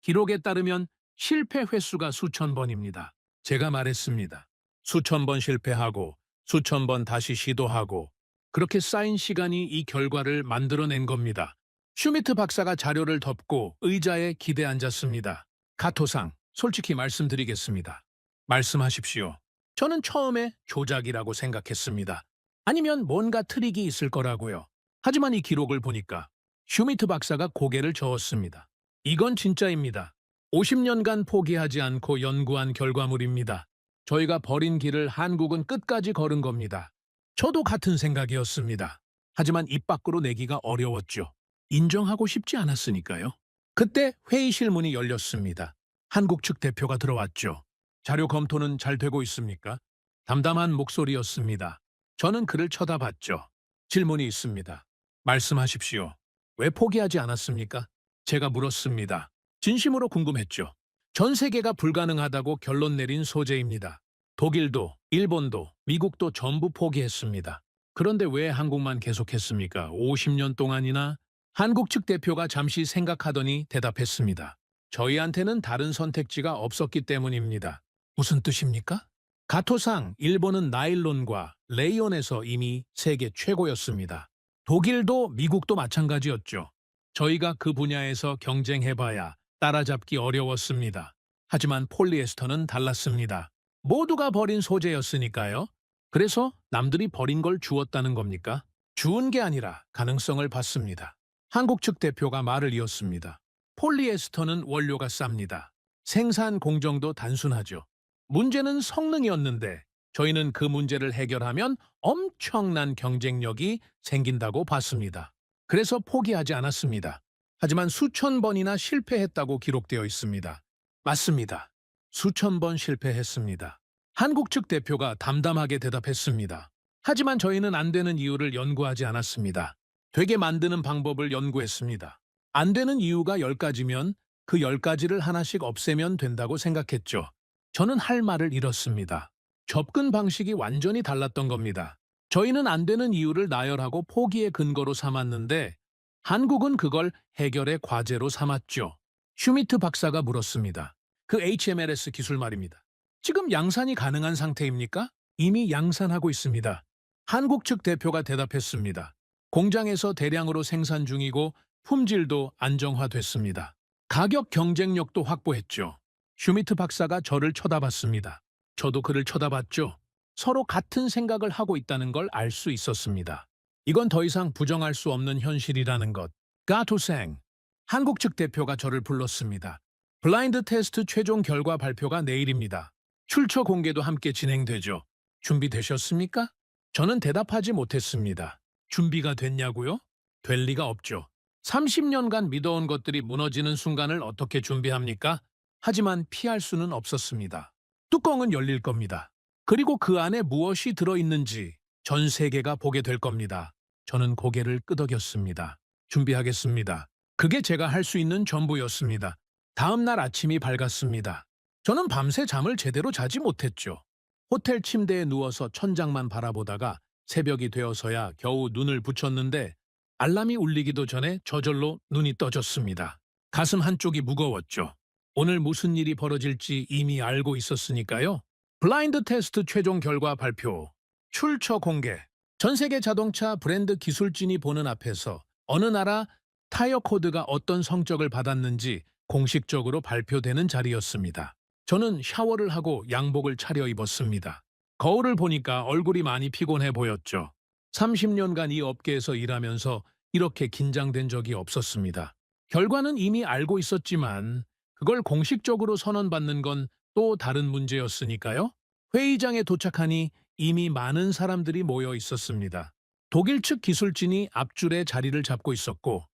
기록에 따르면 실패 횟수가 수천 번입니다. 제가 말했습니다. 수천 번 실패하고 수천 번 다시 시도하고 그렇게 쌓인 시간이 이 결과를 만들어낸 겁니다. 슈미트 박사가 자료를 덮고 의자에 기대 앉았습니다. 가토상, 솔직히 말씀드리겠습니다. 말씀하십시오. 저는 처음에 조작이라고 생각했습니다. 아니면 뭔가 트릭이 있을 거라고요. 하지만 이 기록을 보니까 슈미트 박사가 고개를 저었습니다. 이건 진짜입니다. 50년간 포기하지 않고 연구한 결과물입니다. 저희가 버린 길을 한국은 끝까지 걸은 겁니다. 저도 같은 생각이었습니다. 하지만 입 밖으로 내기가 어려웠죠. 인정하고 싶지 않았으니까요. 그때 회의실 문이 열렸습니다. 한국 측 대표가 들어왔죠. 자료 검토는 잘 되고 있습니까? 담담한 목소리였습니다. 저는 그를 쳐다봤죠. 질문이 있습니다. 말씀하십시오. 왜 포기하지 않았습니까? 제가 물었습니다. 진심으로 궁금했죠. 전 세계가 불가능하다고 결론 내린 소재입니다. 독일도, 일본도, 미국도 전부 포기했습니다. 그런데 왜 한국만 계속했습니까? 50년 동안이나? 한국 측 대표가 잠시 생각하더니 대답했습니다. 저희한테는 다른 선택지가 없었기 때문입니다. 무슨 뜻입니까? 가토상, 일본은 나일론과 레이온에서 이미 세계 최고였습니다. 독일도 미국도 마찬가지였죠. 저희가 그 분야에서 경쟁해봐야 따라잡기 어려웠습니다. 하지만 폴리에스터는 달랐습니다. 모두가 버린 소재였으니까요. 그래서 남들이 버린 걸 주었다는 겁니까? 주운 게 아니라 가능성을 봤습니다. 한국 측 대표가 말을 이었습니다. 폴리에스터는 원료가 쌉니다. 생산 공정도 단순하죠. 문제는 성능이었는데 저희는 그 문제를 해결하면 엄청난 경쟁력이 생긴다고 봤습니다. 그래서 포기하지 않았습니다. 하지만 수천 번이나 실패했다고 기록되어 있습니다. 맞습니다. 수천 번 실패했습니다. 한국 측 대표가 담담하게 대답했습니다. 하지만 저희는 안 되는 이유를 연구하지 않았습니다. 되게 만드는 방법을 연구했습니다. 안 되는 이유가 10가지면 그 10가지를 하나씩 없애면 된다고 생각했죠. 저는 할 말을 잃었습니다. 접근 방식이 완전히 달랐던 겁니다. 저희는 안 되는 이유를 나열하고 포기의 근거로 삼았는데 한국은 그걸 해결의 과제로 삼았죠. 슈미트 박사가 물었습니다. 그 HMLS 기술 말입니다. 지금 양산이 가능한 상태입니까? 이미 양산하고 있습니다. 한국 측 대표가 대답했습니다. 공장에서 대량으로 생산 중이고 품질도 안정화됐습니다. 가격 경쟁력도 확보했죠. 슈미트 박사가 저를 쳐다봤습니다. 저도 그를 쳐다봤죠. 서로 같은 생각을 하고 있다는 걸 알 수 있었습니다. 이건 더 이상 부정할 수 없는 현실이라는 것. 가토생, 한국 측 대표가 저를 불렀습니다. 블라인드 테스트 최종 결과 발표가 내일입니다. 출처 공개도 함께 진행되죠. 준비되셨습니까? 저는 대답하지 못했습니다. 준비가 됐냐고요? 될 리가 없죠. 30년간 믿어온 것들이 무너지는 순간을 어떻게 준비합니까? 하지만 피할 수는 없었습니다. 뚜껑은 열릴 겁니다. 그리고 그 안에 무엇이 들어있는지 전 세계가 보게 될 겁니다. 저는 고개를 끄덕였습니다. 준비하겠습니다. 그게 제가 할 수 있는 전부였습니다. 다음 날 아침이 밝았습니다. 저는 밤새 잠을 제대로 자지 못했죠. 호텔 침대에 누워서 천장만 바라보다가 새벽이 되어서야 겨우 눈을 붙였는데 알람이 울리기도 전에 저절로 눈이 떠졌습니다. 가슴 한쪽이 무거웠죠. 오늘 무슨 일이 벌어질지 이미 알고 있었으니까요. 블라인드 테스트 최종 결과 발표. 출처 공개. 전 세계 자동차 브랜드 기술진이 보는 앞에서 어느 나라 타이어 코드가 어떤 성적을 받았는지 공식적으로 발표되는 자리였습니다. 저는 샤워를 하고 양복을 차려입었습니다. 거울을 보니까 얼굴이 많이 피곤해 보였죠. 30년간 이 업계에서 일하면서 이렇게 긴장된 적이 없었습니다. 결과는 이미 알고 있었지만 그걸 공식적으로 선언받는 건 또 다른 문제였으니까요. 회의장에 도착하니 이미 많은 사람들이 모여 있었습니다. 독일 측 기술진이 앞줄에 자리를 잡고 있었고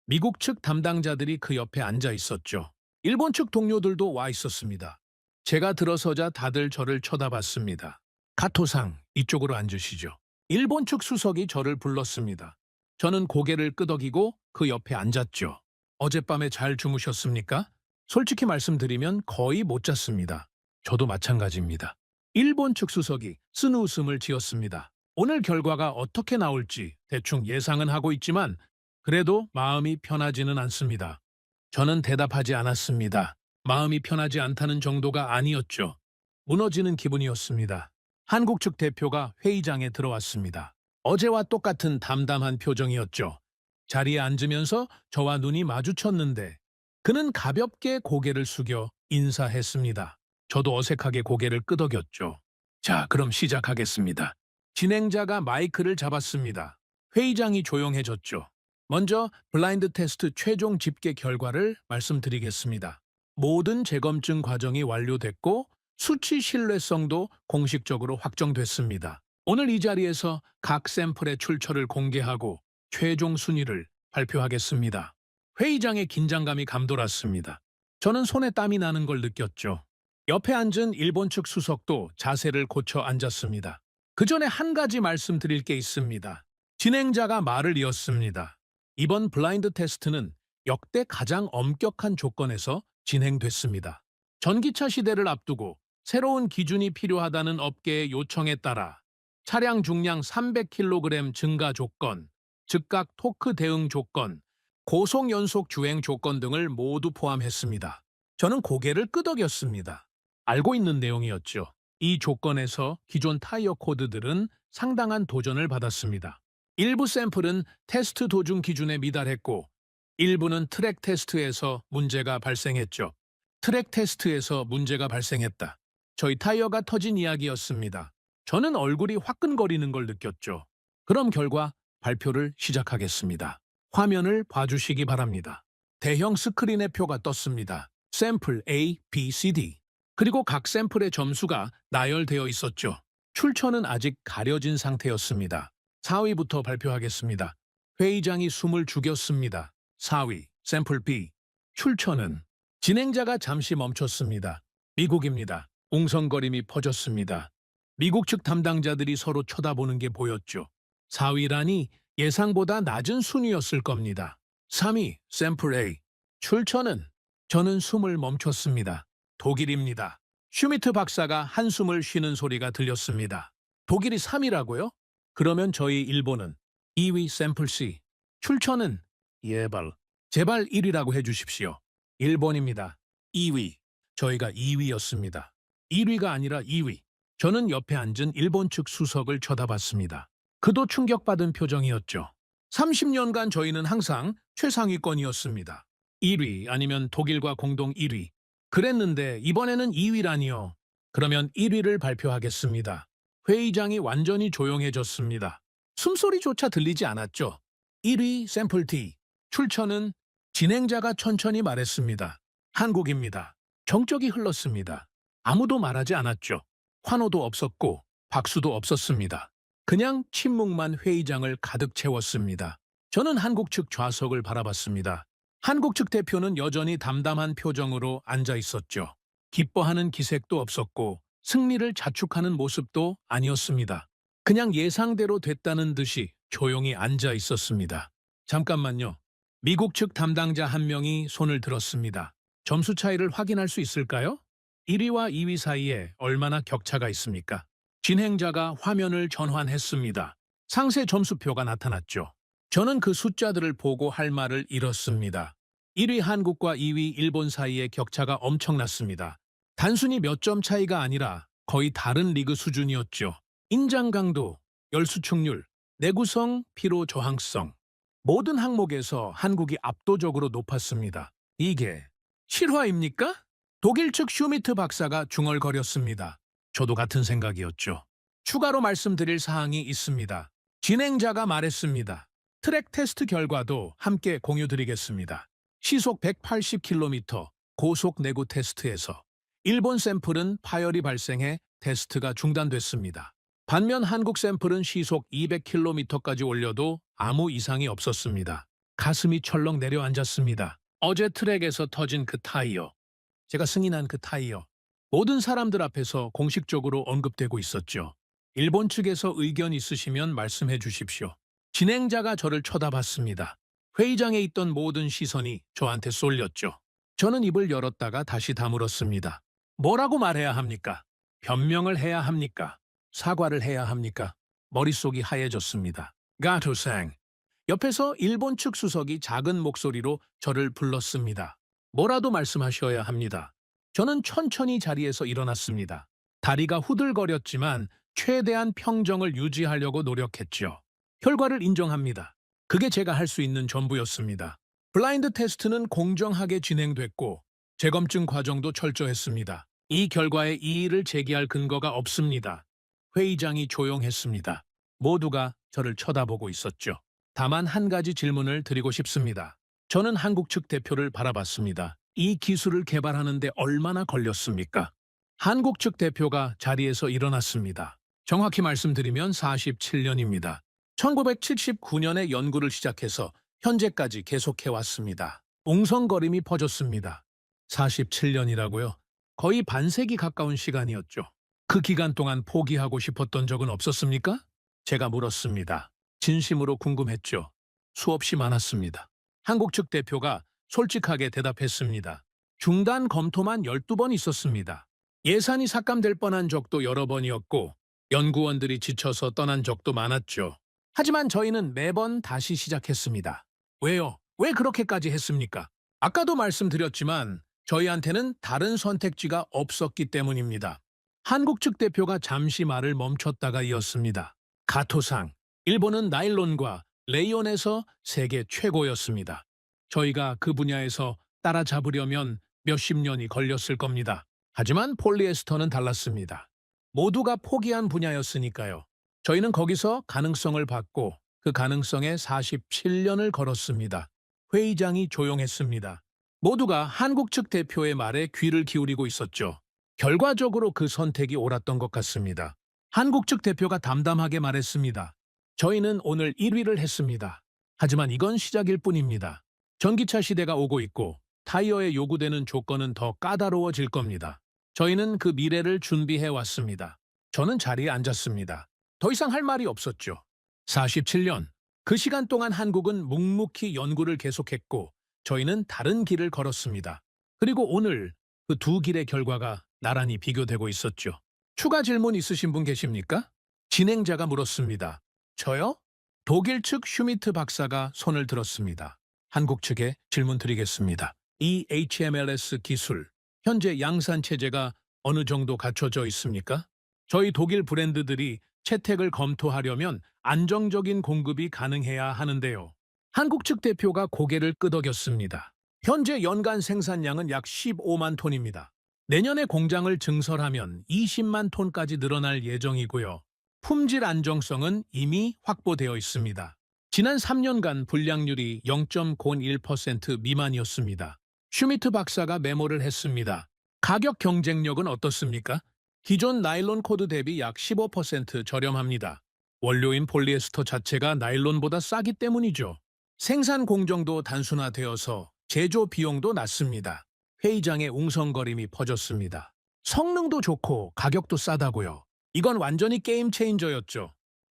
미국 측 담당자들이 그 옆에 앉아 있었죠. 일본 측 동료들도 와 있었습니다. 제가 들어서자 다들 저를 쳐다봤습니다. 가토상, 이쪽으로 앉으시죠. 일본 측 수석이 저를 불렀습니다. 저는 고개를 끄덕이고 그 옆에 앉았죠. 어젯밤에 잘 주무셨습니까? 솔직히 말씀드리면 거의 못 잤습니다. 저도 마찬가지입니다. 일본 측 수석이 쓴 웃음을 지었습니다. 오늘 결과가 어떻게 나올지 대충 예상은 하고 있지만 그래도 마음이 편하지는 않습니다. 저는 대답하지 않았습니다. 마음이 편하지 않다는 정도가 아니었죠. 무너지는 기분이었습니다. 한국 측 대표가 회의장에 들어왔습니다. 어제와 똑같은 담담한 표정이었죠. 자리에 앉으면서 저와 눈이 마주쳤는데 그는 가볍게 고개를 숙여 인사했습니다. 저도 어색하게 고개를 끄덕였죠. 자, 그럼 시작하겠습니다. 진행자가 마이크를 잡았습니다. 회의장이 조용해졌죠. 먼저 블라인드 테스트 최종 집계 결과를 말씀드리겠습니다. 모든 재검증 과정이 완료됐고 수치 신뢰성도 공식적으로 확정됐습니다. 오늘 이 자리에서 각 샘플의 출처를 공개하고 최종 순위를 발표하겠습니다. 회의장에 긴장감이 감돌았습니다. 저는 손에 땀이 나는 걸 느꼈죠. 옆에 앉은 일본 측 수석도 자세를 고쳐 앉았습니다. 그 전에 한 가지 말씀드릴 게 있습니다. 진행자가 말을 이었습니다. 이번 블라인드 테스트는 역대 가장 엄격한 조건에서 진행됐습니다. 전기차 시대를 앞두고 새로운 기준이 필요하다는 업계의 요청에 따라 차량 중량 300kg 증가 조건, 즉각 토크 대응 조건, 고속 연속 주행 조건 등을 모두 포함했습니다. 저는 고개를 끄덕였습니다. 알고 있는 내용이었죠. 이 조건에서 기존 타이어 코드들은 상당한 도전을 받았습니다. 일부 샘플은 테스트 도중 기준에 미달했고 일부는 트랙 테스트에서 문제가 발생했죠. 트랙 테스트에서 문제가 발생했다. 저희 타이어가 터진 이야기였습니다. 저는 얼굴이 화끈거리는 걸 느꼈죠. 그럼 결과 발표를 시작하겠습니다. 화면을 봐주시기 바랍니다. 대형 스크린의 표가 떴습니다. 샘플 A, B, C, D. 그리고 각 샘플의 점수가 나열되어 있었죠. 출처는 아직 가려진 상태였습니다. 4위부터 발표하겠습니다. 회의장이 숨을 죽였습니다. 4위, 샘플 B. 출처는 진행자가 잠시 멈췄습니다. 미국입니다. 웅성거림이 퍼졌습니다. 미국 측 담당자들이 서로 쳐다보는 게 보였죠. 4위라니 예상보다 낮은 순위였을 겁니다. 3위, 샘플 A. 출처는 저는 숨을 멈췄습니다. 독일입니다. 슈미트 박사가 한숨을 쉬는 소리가 들렸습니다. 독일이 3위라고요? 그러면 저희 일본은 2위 샘플 C. 출처는 제발 1위라고 해주십시오. 일본입니다. 2위. 저희가 2위였습니다. 1위가 아니라 2위. 저는 옆에 앉은 일본 측 수석을 쳐다봤습니다. 그도 충격받은 표정이었죠. 30년간 저희는 항상 최상위권이었습니다. 1위 아니면 독일과 공동 1위. 그랬는데 이번에는 2위라니요. 그러면 1위를 발표하겠습니다. 회의장이 완전히 조용해졌습니다. 숨소리조차 들리지 않았죠. 1위 샘플 D. 출처는 진행자가 천천히 말했습니다. 한국입니다. 정적이 흘렀습니다. 아무도 말하지 않았죠. 환호도 없었고 박수도 없었습니다. 그냥 침묵만 회의장을 가득 채웠습니다. 저는 한국 측 좌석을 바라봤습니다. 한국 측 대표는 여전히 담담한 표정으로 앉아 있었죠. 기뻐하는 기색도 없었고 승리를 자축하는 모습도 아니었습니다. 그냥 예상대로 됐다는 듯이 조용히 앉아 있었습니다. 잠깐만요. 미국 측 담당자 한 명이 손을 들었습니다. 점수 차이를 확인할 수 있을까요? 1위와 2위 사이에 얼마나 격차가 있습니까? 진행자가 화면을 전환했습니다. 상세 점수표가 나타났죠. 저는 그 숫자들을 보고 할 말을 잃었습니다. 1위 한국과 2위 일본 사이의 격차가 엄청났습니다. 단순히 몇 점 차이가 아니라 거의 다른 리그 수준이었죠. 인장 강도, 열수축률, 내구성, 피로 저항성. 모든 항목에서 한국이 압도적으로 높았습니다. 이게 실화입니까? 독일 측 슈미트 박사가 중얼거렸습니다. 저도 같은 생각이었죠. 추가로 말씀드릴 사항이 있습니다. 진행자가 말했습니다. 트랙 테스트 결과도 함께 공유드리겠습니다. 시속 180km 고속 내구 테스트에서 일본 샘플은 파열이 발생해 테스트가 중단됐습니다. 반면 한국 샘플은 시속 200km까지 올려도 아무 이상이 없었습니다. 가슴이 철렁 내려앉았습니다. 어제 트랙에서 터진 그 타이어, 제가 승인한 그 타이어, 모든 사람들 앞에서 공식적으로 언급되고 있었죠. 일본 측에서 의견 있으시면 말씀해 주십시오. 진행자가 저를 쳐다봤습니다. 회의장에 있던 모든 시선이 저한테 쏠렸죠. 저는 입을 열었다가 다시 다물었습니다. 뭐라고 말해야 합니까? 변명을 해야 합니까? 사과를 해야 합니까? 머릿속이 하얘졌습니다. 가토상. 옆에서 일본 측 수석이 작은 목소리로 저를 불렀습니다. 뭐라도 말씀하셔야 합니다. 저는 천천히 자리에서 일어났습니다. 다리가 후들거렸지만 최대한 평정을 유지하려고 노력했죠. 결과를 인정합니다. 그게 제가 할 수 있는 전부였습니다. 블라인드 테스트는 공정하게 진행됐고 재검증 과정도 철저했습니다. 이 결과에 이의를 제기할 근거가 없습니다. 회의장이 조용했습니다. 모두가 저를 쳐다보고 있었죠. 다만 한 가지 질문을 드리고 싶습니다. 저는 한국 측 대표를 바라봤습니다. 이 기술을 개발하는 데 얼마나 걸렸습니까? 한국 측 대표가 자리에서 일어났습니다. 정확히 말씀드리면 47년입니다. 1979년에 연구를 시작해서 현재까지 계속해왔습니다. 웅성거림이 퍼졌습니다. 47년이라고요? 거의 반세기 가까운 시간이었죠. 그 기간 동안 포기하고 싶었던 적은 없었습니까? 제가 물었습니다. 진심으로 궁금했죠. 수없이 많았습니다. 한국 측 대표가 솔직하게 대답했습니다. 중단 검토만 12번 있었습니다. 예산이 삭감될 뻔한 적도 여러 번이었고 연구원들이 지쳐서 떠난 적도 많았죠. 하지만 저희는 매번 다시 시작했습니다. 왜요? 왜 그렇게까지 했습니까? 아까도 말씀드렸지만 저희한테는 다른 선택지가 없었기 때문입니다. 한국 측 대표가 잠시 말을 멈췄다가 이었습니다. 가토상, 일본은 나일론과 레이온에서 세계 최고였습니다. 저희가 그 분야에서 따라잡으려면 몇십 년이 걸렸을 겁니다. 하지만 폴리에스터는 달랐습니다. 모두가 포기한 분야였으니까요. 저희는 거기서 가능성을 봤고 그 가능성에 47년을 걸었습니다. 회의장이 조용했습니다. 모두가 한국 측 대표의 말에 귀를 기울이고 있었죠. 결과적으로 그 선택이 옳았던 것 같습니다. 한국 측 대표가 담담하게 말했습니다. 저희는 오늘 1위를 했습니다. 하지만 이건 시작일 뿐입니다. 전기차 시대가 오고 있고 타이어에 요구되는 조건은 더 까다로워질 겁니다. 저희는 그 미래를 준비해 왔습니다. 저는 자리에 앉았습니다. 더 이상 할 말이 없었죠. 47년. 그 시간 동안 한국은 묵묵히 연구를 계속했고 저희는 다른 길을 걸었습니다. 그리고 오늘 그 두 길의 결과가 나란히 비교되고 있었죠. 추가 질문 있으신 분 계십니까? 진행자가 물었습니다. 저요? 독일 측 슈미트 박사가 손을 들었습니다. 한국 측에 질문 드리겠습니다. 이 HMLS 기술, 현재 양산 체제가 어느 정도 갖춰져 있습니까? 저희 독일 브랜드들이 채택을 검토하려면 안정적인 공급이 가능해야 하는데요. 한국 측 대표가 고개를 끄덕였습니다. 현재 연간 생산량은 약 15만 톤입니다. 내년에 공장을 증설하면 20만 톤까지 늘어날 예정이고요. 품질 안정성은 이미 확보되어 있습니다. 지난 3년간 불량률이 0.01% 미만이었습니다. 슈미트 박사가 메모를 했습니다. 가격 경쟁력은 어떻습니까? 기존 나일론 코드 대비 약 15% 저렴합니다. 원료인 폴리에스터 자체가 나일론보다 싸기 때문이죠. 생산 공정도 단순화되어서 제조 비용도 낮습니다. 회의장에 웅성거림이 퍼졌습니다. 성능도 좋고 가격도 싸다고요. 이건 완전히 게임 체인저였죠.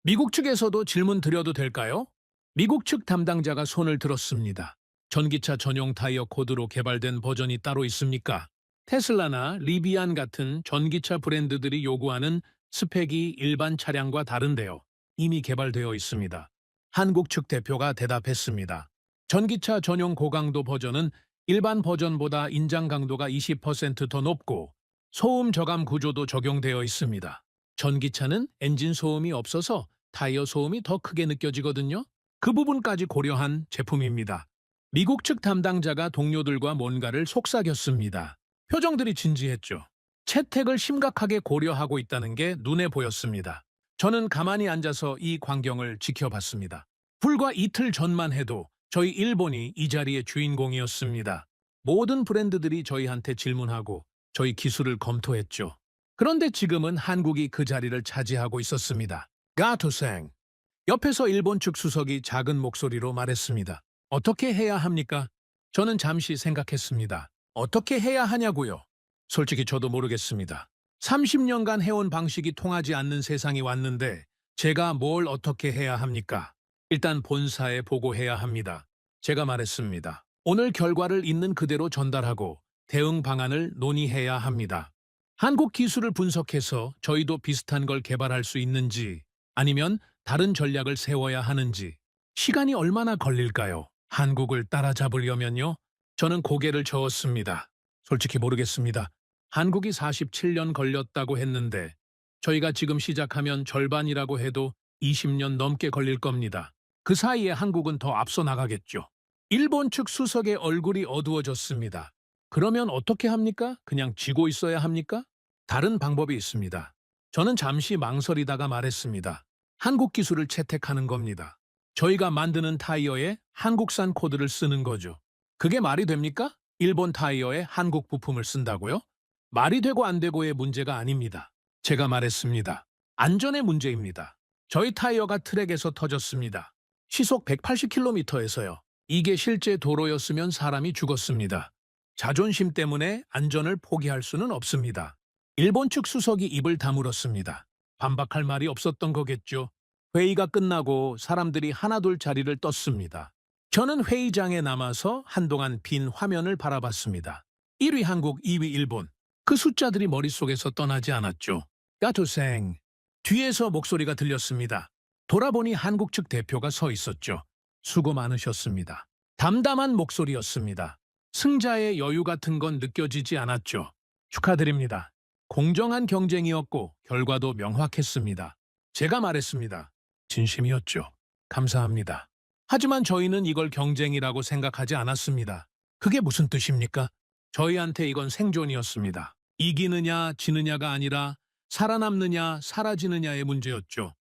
미국 측에서도 질문 드려도 될까요? 미국 측 담당자가 손을 들었습니다. 전기차 전용 타이어 코드로 개발된 버전이 따로 있습니까? 테슬라나 리비안 같은 전기차 브랜드들이 요구하는 스펙이 일반 차량과 다른데요. 이미 개발되어 있습니다. 한국 측 대표가 대답했습니다. 전기차 전용 고강도 버전은 일반 버전보다 인장 강도가 20% 더 높고 소음 저감 구조도 적용되어 있습니다. 전기차는 엔진 소음이 없어서 타이어 소음이 더 크게 느껴지거든요. 그 부분까지 고려한 제품입니다. 미국 측 담당자가 동료들과 뭔가를 속삭였습니다. 표정들이 진지했죠. 채택을 심각하게 고려하고 있다는 게 눈에 보였습니다. 저는 가만히 앉아서 이 광경을 지켜봤습니다. 불과 이틀 전만 해도 저희 일본이 이 자리의 주인공이었습니다. 모든 브랜드들이 저희한테 질문하고 저희 기술을 검토했죠. 그런데 지금은 한국이 그 자리를 차지하고 있었습니다. 가토생. 옆에서 일본 측 수석이 작은 목소리로 말했습니다. 어떻게 해야 합니까? 저는 잠시 생각했습니다. 어떻게 해야 하냐고요? 솔직히 저도 모르겠습니다. 30년간 해온 방식이 통하지 않는 세상이 왔는데 제가 뭘 어떻게 해야 합니까? 일단 본사에 보고해야 합니다. 제가 말했습니다. 오늘 결과를 있는 그대로 전달하고 대응 방안을 논의해야 합니다. 한국 기술을 분석해서 저희도 비슷한 걸 개발할 수 있는지 아니면 다른 전략을 세워야 하는지 시간이 얼마나 걸릴까요? 한국을 따라잡으려면요? 저는 고개를 저었습니다. 솔직히 모르겠습니다. 한국이 47년 걸렸다고 했는데 저희가 지금 시작하면 절반이라고 해도 20년 넘게 걸릴 겁니다. 그 사이에 한국은 더 앞서 나가겠죠. 일본 측 수석의 얼굴이 어두워졌습니다. 그러면 어떻게 합니까? 그냥 쥐고 있어야 합니까? 다른 방법이 있습니다. 저는 잠시 망설이다가 말했습니다. 한국 기술을 채택하는 겁니다. 저희가 만드는 타이어에 한국산 코드를 쓰는 거죠. 그게 말이 됩니까? 일본 타이어에 한국 부품을 쓴다고요? 말이 되고 안 되고의 문제가 아닙니다. 제가 말했습니다. 안전의 문제입니다. 저희 타이어가 트랙에서 터졌습니다. 시속 180km에서요. 이게 실제 도로였으면 사람이 죽었습니다. 자존심 때문에 안전을 포기할 수는 없습니다. 일본 측 수석이 입을 다물었습니다. 반박할 말이 없었던 거겠죠. 회의가 끝나고 사람들이 하나둘 자리를 떴습니다. 저는 회의장에 남아서 한동안 빈 화면을 바라봤습니다. 1위 한국, 2위 일본. 그 숫자들이 머릿속에서 떠나지 않았죠. 가토생. 뒤에서 목소리가 들렸습니다. 돌아보니 한국 측 대표가 서 있었죠. 수고 많으셨습니다. 담담한 목소리였습니다. 승자의 여유 같은 건 느껴지지 않았죠. 축하드립니다. 공정한 경쟁이었고 결과도 명확했습니다. 제가 말했습니다. 진심이었죠. 감사합니다. 하지만 저희는 이걸 경쟁이라고 생각하지 않았습니다. 그게 무슨 뜻입니까? 저희한테 이건 생존이었습니다. 이기느냐 지느냐가 아니라 살아남느냐 사라지느냐의 문제였죠.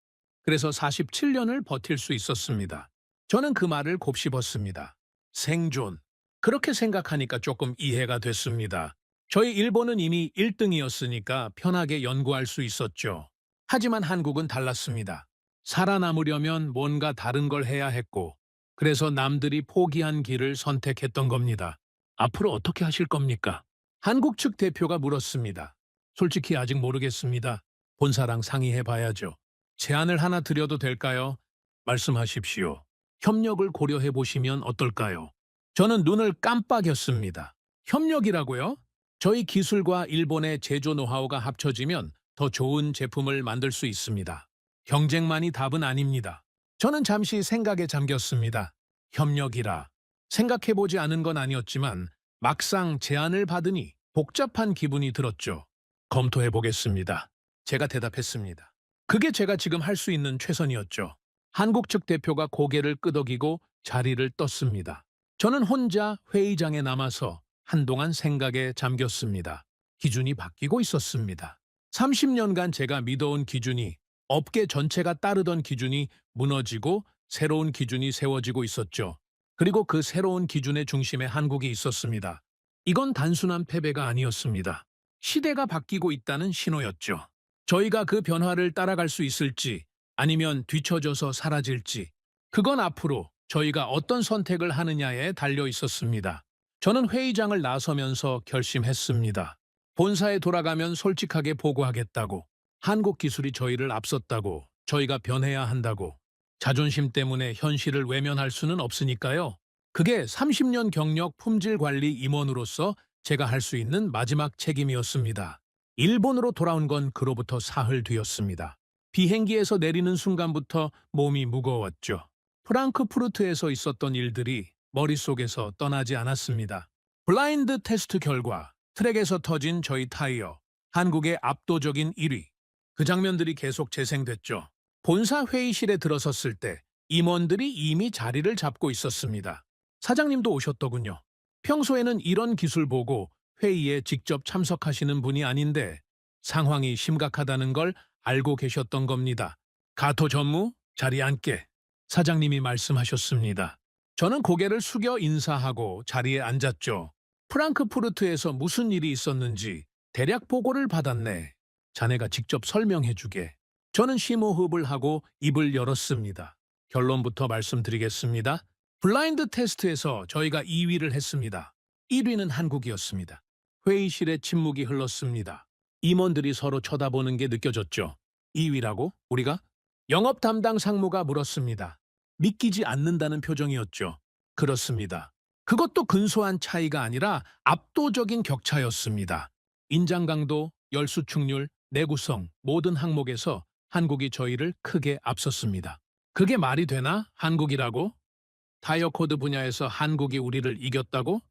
그래서 47년을 버틸 수 있었습니다. 저는 그 말을 곱씹었습니다. 생존. 그렇게 생각하니까 조금 이해가 됐습니다. 저희 일본은 이미 1등이었으니까 편하게 연구할 수 있었죠. 하지만 한국은 달랐습니다. 살아남으려면 뭔가 다른 걸 해야 했고, 그래서 남들이 포기한 길을 선택했던 겁니다. 앞으로 어떻게 하실 겁니까? 한국 측 대표가 물었습니다. 솔직히 아직 모르겠습니다. 본사랑 상의해 봐야죠. 제안을 하나 드려도 될까요? 말씀하십시오. 협력을 고려해 보시면 어떨까요? 저는 눈을 깜빡였습니다. 협력이라고요? 저희 기술과 일본의 제조 노하우가 합쳐지면 더 좋은 제품을 만들 수 있습니다. 경쟁만이 답은 아닙니다. 저는 잠시 생각에 잠겼습니다. 협력이라. 생각해보지 않은 건 아니었지만 막상 제안을 받으니 복잡한 기분이 들었죠. 검토해보겠습니다. 제가 대답했습니다. 그게 제가 지금 할 수 있는 최선이었죠. 한국 측 대표가 고개를 끄덕이고 자리를 떴습니다. 저는 혼자 회의장에 남아서 한동안 생각에 잠겼습니다. 기준이 바뀌고 있었습니다. 30년간 제가 믿어온 기준이, 업계 전체가 따르던 기준이 무너지고 새로운 기준이 세워지고 있었죠. 그리고 그 새로운 기준의 중심에 한국이 있었습니다. 이건 단순한 패배가 아니었습니다. 시대가 바뀌고 있다는 신호였죠. 저희가 그 변화를 따라갈 수 있을지 아니면 뒤처져서 사라질지, 그건 앞으로 저희가 어떤 선택을 하느냐에 달려 있었습니다. 저는 회의장을 나서면서 결심했습니다. 본사에 돌아가면 솔직하게 보고하겠다고, 한국 기술이 저희를 앞섰다고, 저희가 변해야 한다고. 자존심 때문에 현실을 외면할 수는 없으니까요. 그게 30년 경력 품질 관리 임원으로서 제가 할 수 있는 마지막 책임이었습니다. 일본으로 돌아온 건 그로부터 사흘 뒤였습니다. 비행기에서 내리는 순간부터 몸이 무거웠죠. 프랑크푸르트에서 있었던 일들이 머릿속에서 떠나지 않았습니다. 블라인드 테스트 결과, 트랙에서 터진 저희 타이어, 한국의 압도적인 1위. 그 장면들이 계속 재생됐죠. 본사 회의실에 들어섰을 때 임원들이 이미 자리를 잡고 있었습니다. 사장님도 오셨더군요. 평소에는 이런 기술 보고 회의에 직접 참석하시는 분이 아닌데 상황이 심각하다는 걸 알고 계셨던 겁니다. 가토 전무, 자리에 앉게. 사장님이 말씀하셨습니다. 저는 고개를 숙여 인사하고 자리에 앉았죠. 프랑크푸르트에서 무슨 일이 있었는지 대략 보고를 받았네. 자네가 직접 설명해주게. 저는 심호흡을 하고 입을 열었습니다. 결론부터 말씀드리겠습니다. 블라인드 테스트에서 저희가 2위를 했습니다. 1위는 한국이었습니다. 회의실에 침묵이 흘렀습니다. 임원들이 서로 쳐다보는 게 느껴졌죠. 2위라고? 우리가? 영업 담당 상무가 물었습니다. 믿기지 않는다는 표정이었죠. 그렇습니다. 그것도 근소한 차이가 아니라 압도적인 격차였습니다. 인장 강도, 열수축률, 내구성 모든 항목에서 한국이 저희를 크게 앞섰습니다. 그게 말이 되나? 한국이라고? 타이어 코드 분야에서 한국이 우리를 이겼다고?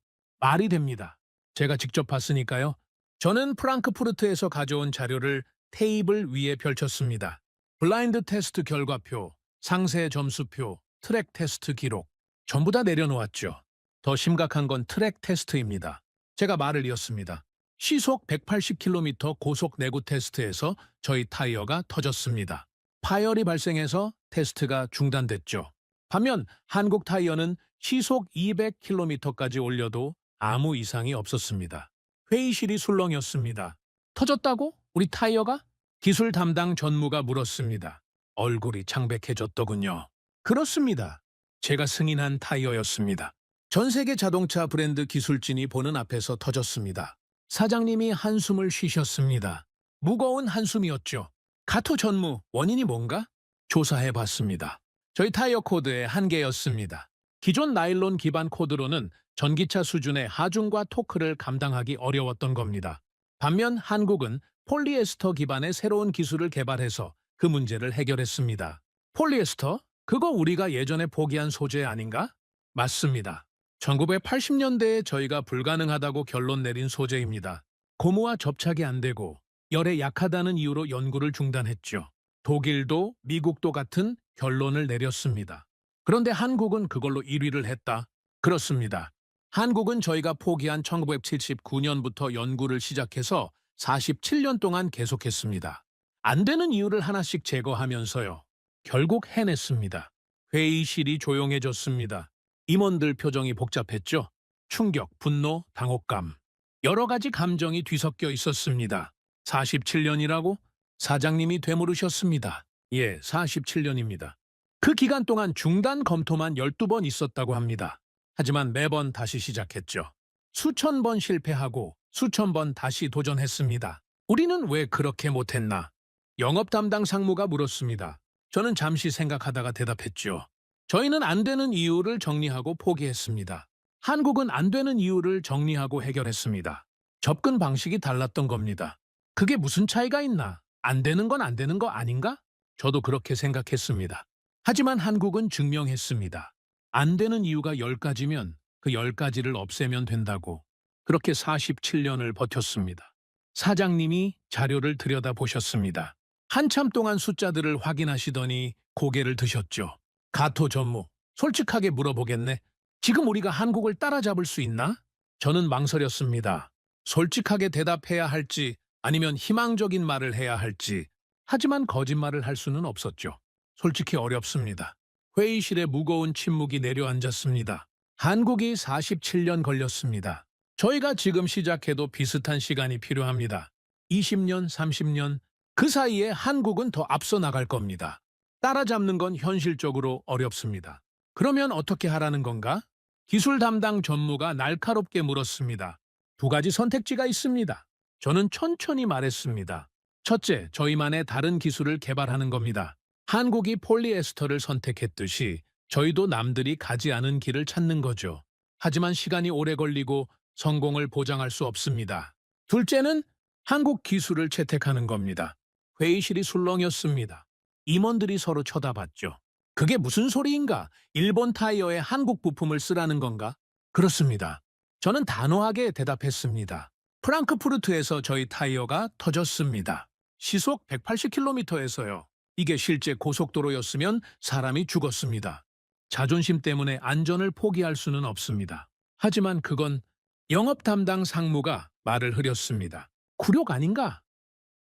말이 됩니다. 제가 직접 봤으니까요. 저는 프랑크푸르트에서 가져온 자료를 테이블 위에 펼쳤습니다. 블라인드 테스트 결과표, 상세 점수표, 트랙 테스트 기록 전부 다 내려놓았죠. 더 심각한 건 트랙 테스트입니다. 제가 말을 이었습니다. 시속 180km 고속 내구 테스트에서 저희 타이어가 터졌습니다. 파열이 발생해서 테스트가 중단됐죠. 반면 한국 타이어는 시속 200km까지 올려도 아무 이상이 없었습니다. 회의실이 술렁였습니다. 터졌다고? 우리 타이어가? 기술 담당 전무가 물었습니다. 얼굴이 창백해졌더군요. 그렇습니다. 제가 승인한 타이어였습니다. 전 세계 자동차 브랜드 기술진이 보는 앞에서 터졌습니다. 사장님이 한숨을 쉬셨습니다. 무거운 한숨이었죠. 가토 전무, 원인이 뭔가? 조사해봤습니다. 저희 타이어 코드의 한계였습니다. 기존 나일론 기반 코드로는 전기차 수준의 하중과 토크를 감당하기 어려웠던 겁니다. 반면 한국은 폴리에스터 기반의 새로운 기술을 개발해서 그 문제를 해결했습니다. 폴리에스터? 그거 우리가 예전에 포기한 소재 아닌가? 맞습니다. 1980년대에 저희가 불가능하다고 결론 내린 소재입니다. 고무와 접착이 안 되고 열에 약하다는 이유로 연구를 중단했죠. 독일도 미국도 같은 결론을 내렸습니다. 그런데 한국은 그걸로 1위를 했다. 그렇습니다. 한국은 저희가 포기한 1979년부터 연구를 시작해서 47년 동안 계속했습니다. 안 되는 이유를 하나씩 제거하면서요. 결국 해냈습니다. 회의실이 조용해졌습니다. 임원들 표정이 복잡했죠. 충격, 분노, 당혹감. 여러 가지 감정이 뒤섞여 있었습니다. 47년이라고? 사장님이 되물으셨습니다. 예, 47년입니다. 그 기간 동안 중단 검토만 12번 있었다고 합니다. 하지만 매번 다시 시작했죠. 수천 번 실패하고 수천 번 다시 도전했습니다. 우리는 왜 그렇게 못했나? 영업 담당 상무가 물었습니다. 저는 잠시 생각하다가 대답했죠. 저희는 안 되는 이유를 정리하고 포기했습니다. 한국은 안 되는 이유를 정리하고 해결했습니다. 접근 방식이 달랐던 겁니다. 그게 무슨 차이가 있나? 안 되는 건 안 되는 거 아닌가? 저도 그렇게 생각했습니다. 하지만 한국은 증명했습니다. 안 되는 이유가 10가지면 그 10가지를 없애면 된다고. 그렇게 47년을 버텼습니다. 사장님이 자료를 들여다보셨습니다. 한참 동안 숫자들을 확인하시더니 고개를 드셨죠. 가토 전무, 솔직하게 물어보겠네. 지금 우리가 한국을 따라잡을 수 있나? 저는 망설였습니다. 솔직하게 대답해야 할지 아니면 희망적인 말을 해야 할지. 하지만 거짓말을 할 수는 없었죠. 솔직히 어렵습니다. 회의실에 무거운 침묵이 내려앉았습니다. 한국이 47년 걸렸습니다. 저희가 지금 시작해도 비슷한 시간이 필요합니다. 20년, 30년, 그 사이에 한국은 더 앞서 나갈 겁니다. 따라잡는 건 현실적으로 어렵습니다. 그러면 어떻게 하라는 건가? 기술 담당 전무가 날카롭게 물었습니다. 2가지 선택지가 있습니다. 저는 천천히 말했습니다. 첫째, 저희만의 다른 기술을 개발하는 겁니다. 한국이 폴리에스터를 선택했듯이 저희도 남들이 가지 않은 길을 찾는 거죠. 하지만 시간이 오래 걸리고 성공을 보장할 수 없습니다. 둘째는 한국 기술을 채택하는 겁니다. 회의실이 술렁였습니다. 임원들이 서로 쳐다봤죠. 그게 무슨 소리인가? 일본 타이어에 한국 부품을 쓰라는 건가? 그렇습니다. 저는 단호하게 대답했습니다. 프랑크푸르트에서 저희 타이어가 터졌습니다. 시속 180km에서요. 이게 실제 고속도로였으면 사람이 죽었습니다. 자존심 때문에 안전을 포기할 수는 없습니다. 하지만 그건 영업 담당 상무가 말을 흐렸습니다. 굴욕 아닌가?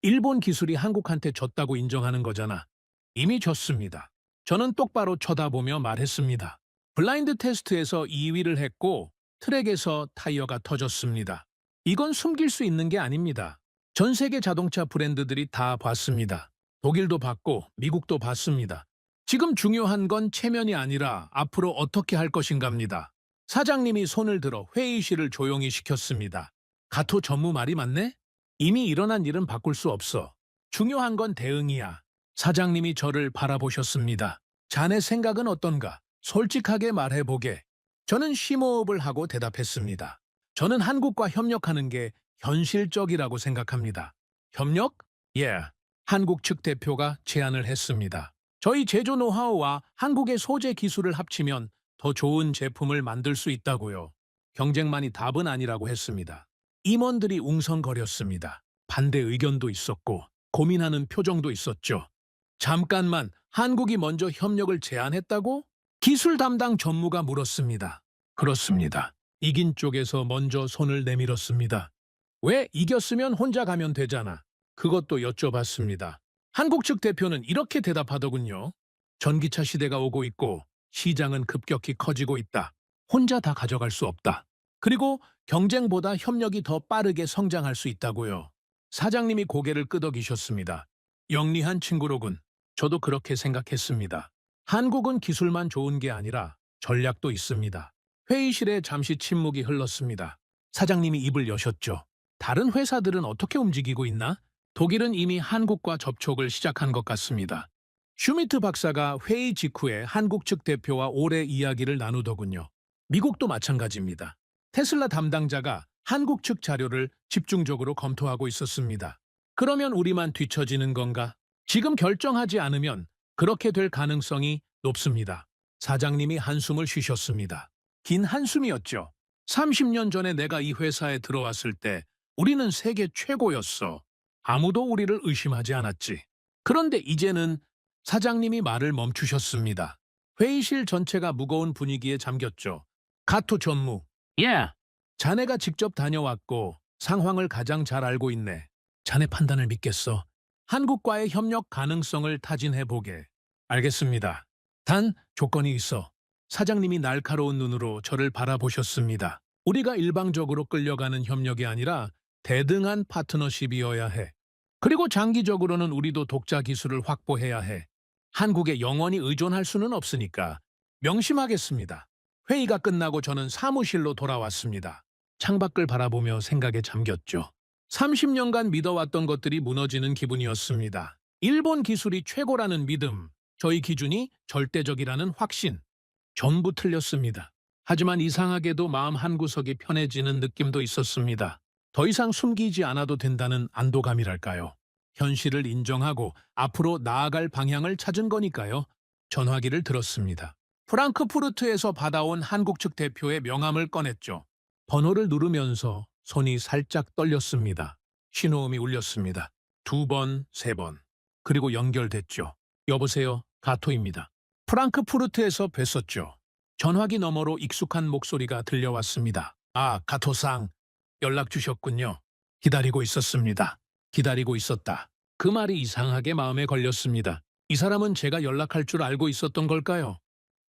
일본 기술이 한국한테 졌다고 인정하는 거잖아. 이미 졌습니다. 저는 똑바로 쳐다보며 말했습니다. 블라인드 테스트에서 2위를 했고 트랙에서 타이어가 터졌습니다. 이건 숨길 수 있는 게 아닙니다. 전 세계 자동차 브랜드들이 다 봤습니다. 독일도 봤고 미국도 봤습니다. 지금 중요한 건 체면이 아니라 앞으로 어떻게 할 것인가입니다. 사장님이 손을 들어 회의실을 조용히 시켰습니다. 가토 전무 말이 맞네? 이미 일어난 일은 바꿀 수 없어. 중요한 건 대응이야. 사장님이 저를 바라보셨습니다. 자네 생각은 어떤가? 솔직하게 말해보게. 저는 심호흡을 하고 대답했습니다. 저는 한국과 협력하는 게 현실적이라고 생각합니다. 협력? 예. 한국 측 대표가 제안을 했습니다. 저희 제조 노하우와 한국의 소재 기술을 합치면 더 좋은 제품을 만들 수 있다고요. 경쟁만이 답은 아니라고 했습니다. 임원들이 웅성거렸습니다. 반대 의견도 있었고 고민하는 표정도 있었죠. 잠깐만, 한국이 먼저 협력을 제안했다고? 기술 담당 전무가 물었습니다. 그렇습니다. 이긴 쪽에서 먼저 손을 내밀었습니다. 왜 이겼으면 혼자 가면 되잖아. 그것도 여쭤봤습니다. 한국 측 대표는 이렇게 대답하더군요. 전기차 시대가 오고 있고 시장은 급격히 커지고 있다. 혼자 다 가져갈 수 없다. 그리고 경쟁보다 협력이 더 빠르게 성장할 수 있다고요. 사장님이 고개를 끄덕이셨습니다. 영리한 친구로군. 저도 그렇게 생각했습니다. 한국은 기술만 좋은 게 아니라 전략도 있습니다. 회의실에 잠시 침묵이 흘렀습니다. 사장님이 입을 여셨죠. 다른 회사들은 어떻게 움직이고 있나? 독일은 이미 한국과 접촉을 시작한 것 같습니다. 슈미트 박사가 회의 직후에 한국 측 대표와 오래 이야기를 나누더군요. 미국도 마찬가지입니다. 테슬라 담당자가 한국 측 자료를 집중적으로 검토하고 있었습니다. 그러면 우리만 뒤처지는 건가? 지금 결정하지 않으면 그렇게 될 가능성이 높습니다. 사장님이 한숨을 쉬셨습니다. 긴 한숨이었죠. 30년 전에 내가 이 회사에 들어왔을 때 우리는 세계 최고였어. 아무도 우리를 의심하지 않았지. 그런데 이제는 사장님이 말을 멈추셨습니다. 회의실 전체가 무거운 분위기에 잠겼죠. 가토 전무. 예. 자네가 직접 다녀왔고 상황을 가장 잘 알고 있네. 자네 판단을 믿겠어. 한국과의 협력 가능성을 타진해보게. 알겠습니다. 단 조건이 있어. 사장님이 날카로운 눈으로 저를 바라보셨습니다. 우리가 일방적으로 끌려가는 협력이 아니라 대등한 파트너십이어야 해. 그리고 장기적으로는 우리도 독자 기술을 확보해야 해. 한국에 영원히 의존할 수는 없으니까 명심하겠습니다. 회의가 끝나고 저는 사무실로 돌아왔습니다. 창밖을 바라보며 생각에 잠겼죠. 30년간 믿어왔던 것들이 무너지는 기분이었습니다. 일본 기술이 최고라는 믿음, 저희 기준이 절대적이라는 확신. 전부 틀렸습니다. 하지만 이상하게도 마음 한구석이 편해지는 느낌도 있었습니다. 더 이상 숨기지 않아도 된다는 안도감이랄까요. 현실을 인정하고 앞으로 나아갈 방향을 찾은 거니까요. 전화기를 들었습니다. 프랑크푸르트에서 받아온 한국 측 대표의 명함을 꺼냈죠. 번호를 누르면서 손이 살짝 떨렸습니다. 신호음이 울렸습니다. 2번, 3번. 그리고 연결됐죠. 여보세요, 가토입니다. 프랑크푸르트에서 뵀었죠. 전화기 너머로 익숙한 목소리가 들려왔습니다. 아, 가토상. 연락 주셨군요. 기다리고 있었습니다. 기다리고 있었다. 그 말이 이상하게 마음에 걸렸습니다. 이 사람은 제가 연락할 줄 알고 있었던 걸까요?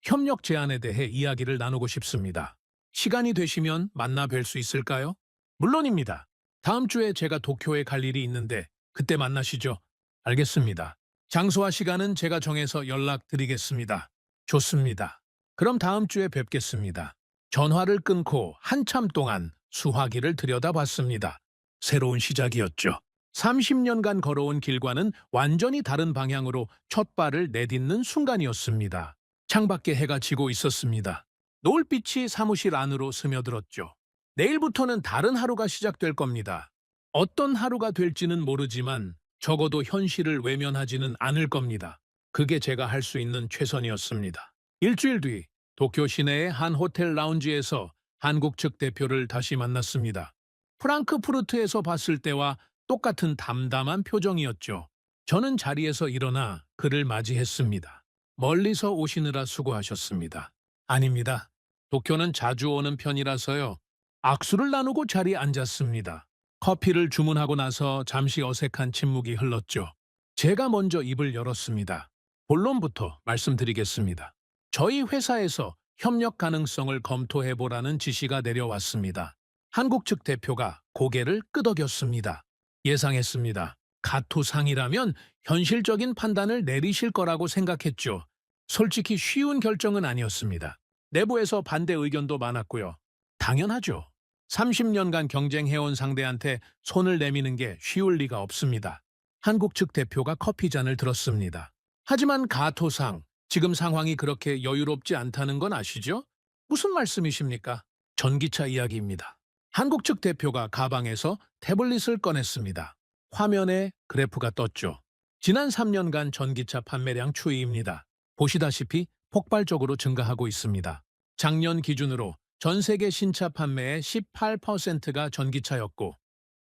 협력 제안에 대해 이야기를 나누고 싶습니다. 시간이 되시면 만나 뵐 수 있을까요? 물론입니다. 다음 주에 제가 도쿄에 갈 일이 있는데 그때 만나시죠. 알겠습니다. 장소와 시간은 제가 정해서 연락드리겠습니다. 좋습니다. 그럼 다음 주에 뵙겠습니다. 전화를 끊고 한참 동안 수화기를 들여다봤습니다. 새로운 시작이었죠. 30년간 걸어온 길과는 완전히 다른 방향으로 첫 발을 내딛는 순간이었습니다. 창밖에 해가 지고 있었습니다. 노을빛이 사무실 안으로 스며들었죠. 내일부터는 다른 하루가 시작될 겁니다. 어떤 하루가 될지는 모르지만 적어도 현실을 외면하지는 않을 겁니다. 그게 제가 할 수 있는 최선이었습니다. 일주일 뒤 도쿄 시내의 한 호텔 라운지에서 한국 측 대표를 다시 만났습니다. 프랑크푸르트에서 봤을 때와 똑같은 담담한 표정이었죠. 저는 자리에서 일어나 그를 맞이했습니다. 멀리서 오시느라 수고하셨습니다. 아닙니다. 도쿄는 자주 오는 편이라서요. 악수를 나누고 자리에 앉았습니다. 커피를 주문하고 나서 잠시 어색한 침묵이 흘렀죠. 제가 먼저 입을 열었습니다. 본론부터 말씀드리겠습니다. 저희 회사에서 협력 가능성을 검토해보라는 지시가 내려왔습니다. 한국 측 대표가 고개를 끄덕였습니다. 예상했습니다. 가토상이라면 현실적인 판단을 내리실 거라고 생각했죠. 솔직히 쉬운 결정은 아니었습니다. 내부에서 반대 의견도 많았고요. 당연하죠. 30년간 경쟁해온 상대한테 손을 내미는 게 쉬울 리가 없습니다. 한국 측 대표가 커피잔을 들었습니다. 하지만 가토상, 지금 상황이 그렇게 여유롭지 않다는 건 아시죠? 무슨 말씀이십니까? 전기차 이야기입니다. 한국 측 대표가 가방에서 태블릿을 꺼냈습니다. 화면에 그래프가 떴죠. 지난 3년간 전기차 판매량 추이입니다. 보시다시피 폭발적으로 증가하고 있습니다. 작년 기준으로 전 세계 신차 판매의 18%가 전기차였고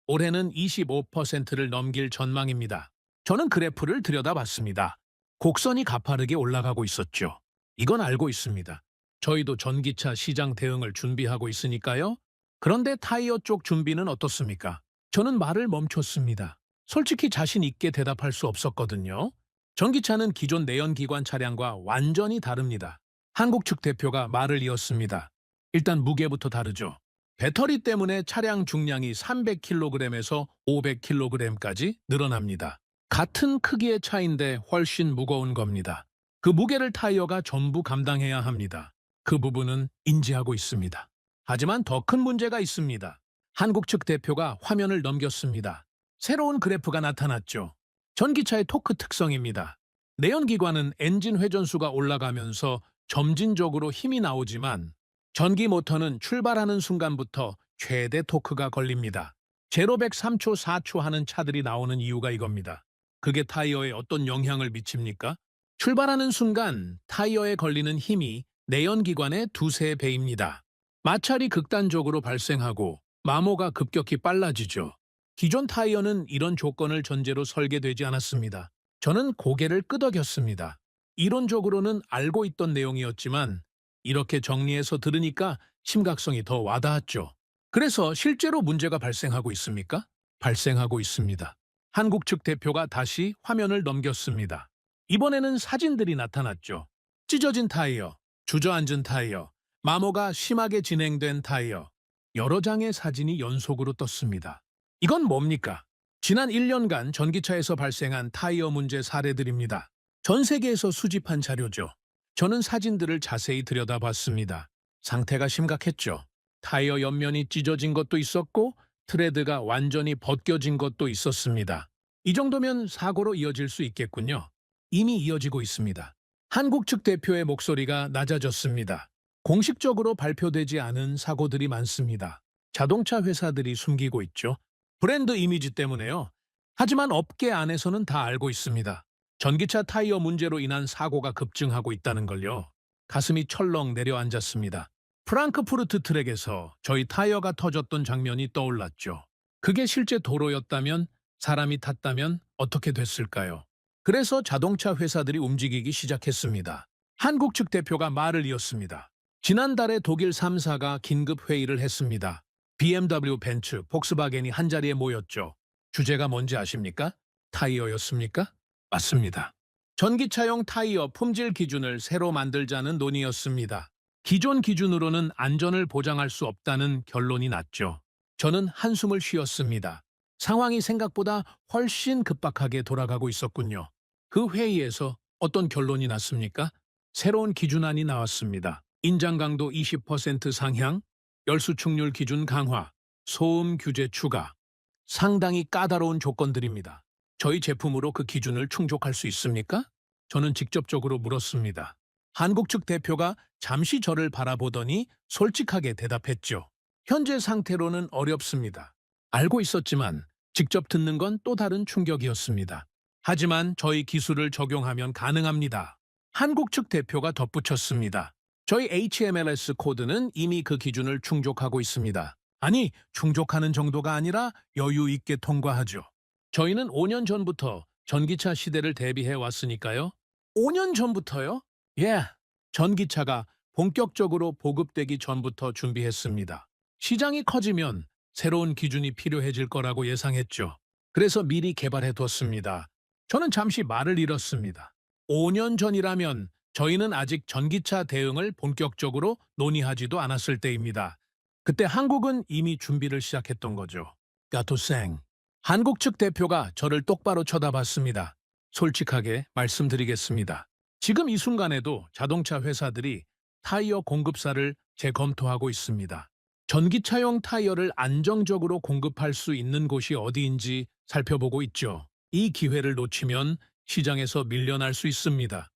올해는 25%를 넘길 전망입니다. 저는 그래프를 들여다봤습니다. 곡선이 가파르게 올라가고 있었죠. 이건 알고 있습니다. 저희도 전기차 시장 대응을 준비하고 있으니까요. 그런데 타이어 쪽 준비는 어떻습니까? 저는 말을 멈췄습니다. 솔직히 자신 있게 대답할 수 없었거든요. 전기차는 기존 내연기관 차량과 완전히 다릅니다. 한국 측 대표가 말을 이었습니다. 일단 무게부터 다르죠. 배터리 때문에 차량 중량이 300kg에서 500kg까지 늘어납니다. 같은 크기의 차인데 훨씬 무거운 겁니다. 그 무게를 타이어가 전부 감당해야 합니다. 그 부분은 인지하고 있습니다. 하지만 더 큰 문제가 있습니다. 한국 측 대표가 화면을 넘겼습니다. 새로운 그래프가 나타났죠. 전기차의 토크 특성입니다. 내연기관은 엔진 회전수가 올라가면서 점진적으로 힘이 나오지만 전기 모터는 출발하는 순간부터 최대 토크가 걸립니다. 0-100 3초 4초 하는 차들이 나오는 이유가 이겁니다. 그게 타이어에 어떤 영향을 미칩니까? 출발하는 순간 타이어에 걸리는 힘이 내연기관의 2~3배입니다. 마찰이 극단적으로 발생하고 마모가 급격히 빨라지죠. 기존 타이어는 이런 조건을 전제로 설계되지 않았습니다. 저는 고개를 끄덕였습니다. 이론적으로는 알고 있던 내용이었지만 이렇게 정리해서 들으니까 심각성이 더 와닿았죠. 그래서 실제로 문제가 발생하고 있습니까? 발생하고 있습니다. 한국 측 대표가 다시 화면을 넘겼습니다. 이번에는 사진들이 나타났죠. 찢어진 타이어, 주저앉은 타이어, 마모가 심하게 진행된 타이어, 여러 장의 사진이 연속으로 떴습니다. 이건 뭡니까? 지난 1년간 전기차에서 발생한 타이어 문제 사례들입니다. 전 세계에서 수집한 자료죠. 저는 사진들을 자세히 들여다봤습니다. 상태가 심각했죠. 타이어 옆면이 찢어진 것도 있었고 트레드가 완전히 벗겨진 것도 있었습니다. 이 정도면 사고로 이어질 수 있겠군요. 이미 이어지고 있습니다. 한국 측 대표의 목소리가 낮아졌습니다. 공식적으로 발표되지 않은 사고들이 많습니다. 자동차 회사들이 숨기고 있죠. 브랜드 이미지 때문에요. 하지만 업계 안에서는 다 알고 있습니다. 전기차 타이어 문제로 인한 사고가 급증하고 있다는 걸요. 가슴이 철렁 내려앉았습니다. 프랑크푸르트 트랙에서 저희 타이어가 터졌던 장면이 떠올랐죠. 그게 실제 도로였다면, 사람이 탔다면 어떻게 됐을까요? 그래서 자동차 회사들이 움직이기 시작했습니다. 한국 측 대표가 말을 이었습니다. 지난달에 독일 3사가 긴급 회의를 했습니다. BMW, 벤츠, 폭스바겐이 한자리에 모였죠. 주제가 뭔지 아십니까? 타이어였습니까? 맞습니다. 전기차용 타이어 품질 기준을 새로 만들자는 논의였습니다. 기존 기준으로는 안전을 보장할 수 없다는 결론이 났죠. 저는 한숨을 쉬었습니다. 상황이 생각보다 훨씬 급박하게 돌아가고 있었군요. 그 회의에서 어떤 결론이 났습니까? 새로운 기준안이 나왔습니다. 인장 강도 20% 상향, 열수 충률 기준 강화, 소음 규제 추가. 상당히 까다로운 조건들입니다. 저희 제품으로 그 기준을 충족할 수 있습니까? 저는 직접적으로 물었습니다. 한국 측 대표가 잠시 저를 바라보더니 솔직하게 대답했죠. 현재 상태로는 어렵습니다. 알고 있었지만 직접 듣는 건 또 다른 충격이었습니다. 하지만 저희 기술을 적용하면 가능합니다. 한국 측 대표가 덧붙였습니다. 저희 HMLS 코드는 이미 그 기준을 충족하고 있습니다. 아니, 충족하는 정도가 아니라 여유 있게 통과하죠. 저희는 5년 전부터 전기차 시대를 대비해 왔으니까요. 5년 전부터요? 예, 전기차가 본격적으로 보급되기 전부터 준비했습니다. 시장이 커지면 새로운 기준이 필요해질 거라고 예상했죠. 그래서 미리 개발해 뒀습니다. 저는 잠시 말을 잃었습니다. 5년 전이라면 저희는 아직 전기차 대응을 본격적으로 논의하지도 않았을 때입니다. 그때 한국은 이미 준비를 시작했던 거죠. 가토생. 한국 측 대표가 저를 똑바로 쳐다봤습니다. 솔직하게 말씀드리겠습니다. 지금 이 순간에도 자동차 회사들이 타이어 공급사를 재검토하고 있습니다. 전기차용 타이어를 안정적으로 공급할 수 있는 곳이 어디인지 살펴보고 있죠. 이 기회를 놓치면 시장에서 밀려날 수 있습니다.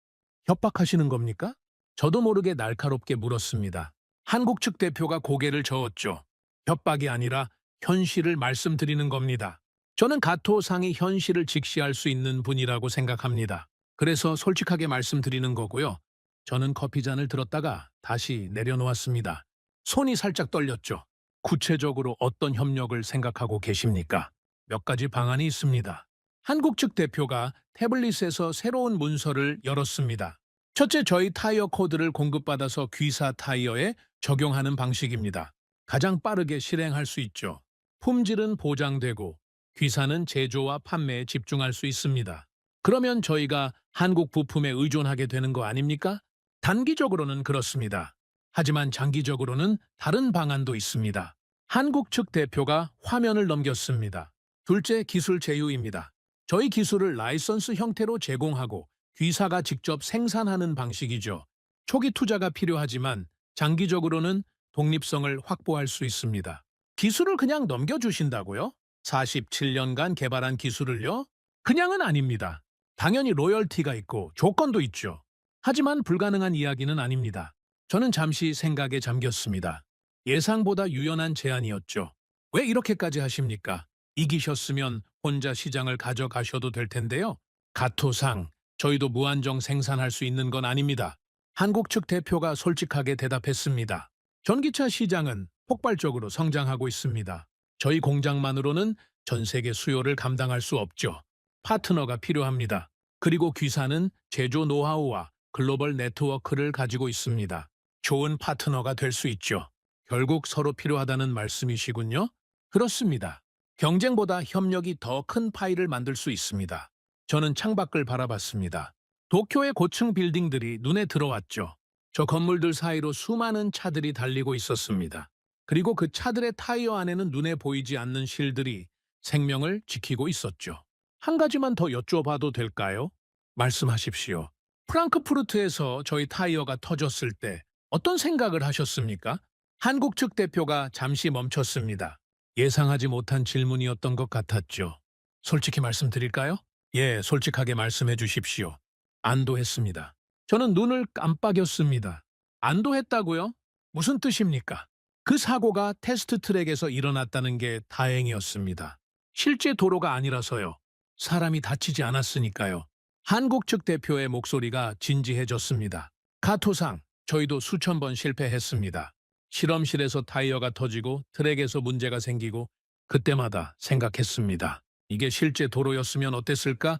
협박하시는 겁니까? 저도 모르게 날카롭게 물었습니다. 한국 측 대표가 고개를 저었죠. 협박이 아니라 현실을 말씀드리는 겁니다. 저는 가토상이 현실을 직시할 수 있는 분이라고 생각합니다. 그래서 솔직하게 말씀드리는 거고요. 저는 커피잔을 들었다가 다시 내려놓았습니다. 손이 살짝 떨렸죠. 구체적으로 어떤 협력을 생각하고 계십니까? 몇 가지 방안이 있습니다. 한국 측 대표가 태블릿에서 새로운 문서를 열었습니다. 첫째, 저희 타이어 코드를 공급받아서 귀사 타이어에 적용하는 방식입니다. 가장 빠르게 실행할 수 있죠. 품질은 보장되고 귀사는 제조와 판매에 집중할 수 있습니다. 그러면 저희가 한국 부품에 의존하게 되는 거 아닙니까? 단기적으로는 그렇습니다. 하지만 장기적으로는 다른 방안도 있습니다. 한국 측 대표가 화면을 넘겼습니다. 둘째, 기술 제휴입니다. 저희 기술을 라이선스 형태로 제공하고 귀사가 직접 생산하는 방식이죠. 초기 투자가 필요하지만 장기적으로는 독립성을 확보할 수 있습니다. 기술을 그냥 넘겨주신다고요? 47년간 개발한 기술을요? 그냥은 아닙니다. 당연히 로열티가 있고 조건도 있죠. 하지만 불가능한 이야기는 아닙니다. 저는 잠시 생각에 잠겼습니다. 예상보다 유연한 제안이었죠. 왜 이렇게까지 하십니까? 이기셨으면 혼자 시장을 가져가셔도 될 텐데요. 가토상, 저희도 무한정 생산할 수 있는 건 아닙니다. 한국 측 대표가 솔직하게 대답했습니다. 전기차 시장은 폭발적으로 성장하고 있습니다. 저희 공장만으로는 전 세계 수요를 감당할 수 없죠. 파트너가 필요합니다. 그리고 귀사는 제조 노하우와 글로벌 네트워크를 가지고 있습니다. 좋은 파트너가 될 수 있죠. 결국 서로 필요하다는 말씀이시군요. 그렇습니다. 경쟁보다 협력이 더 큰 파이를 만들 수 있습니다. 저는 창밖을 바라봤습니다. 도쿄의 고층 빌딩들이 눈에 들어왔죠. 저 건물들 사이로 수많은 차들이 달리고 있었습니다. 그리고 그 차들의 타이어 안에는 눈에 보이지 않는 실들이 생명을 지키고 있었죠. 한 가지만 더 여쭤봐도 될까요? 말씀하십시오. 프랑크푸르트에서 저희 타이어가 터졌을 때 어떤 생각을 하셨습니까? 한국 측 대표가 잠시 멈췄습니다. 예상하지 못한 질문이었던 것 같았죠. 솔직히 말씀드릴까요? 예, 솔직하게 말씀해 주십시오. 안도했습니다. 저는 눈을 깜빡였습니다. 안도했다고요? 무슨 뜻입니까? 그 사고가 테스트 트랙에서 일어났다는 게 다행이었습니다. 실제 도로가 아니라서요. 사람이 다치지 않았으니까요. 한국 측 대표의 목소리가 진지해졌습니다. 가토상, 저희도 수천 번 실패했습니다. 실험실에서 타이어가 터지고 트랙에서 문제가 생기고 그때마다 생각했습니다. 이게 실제 도로였으면 어땠을까?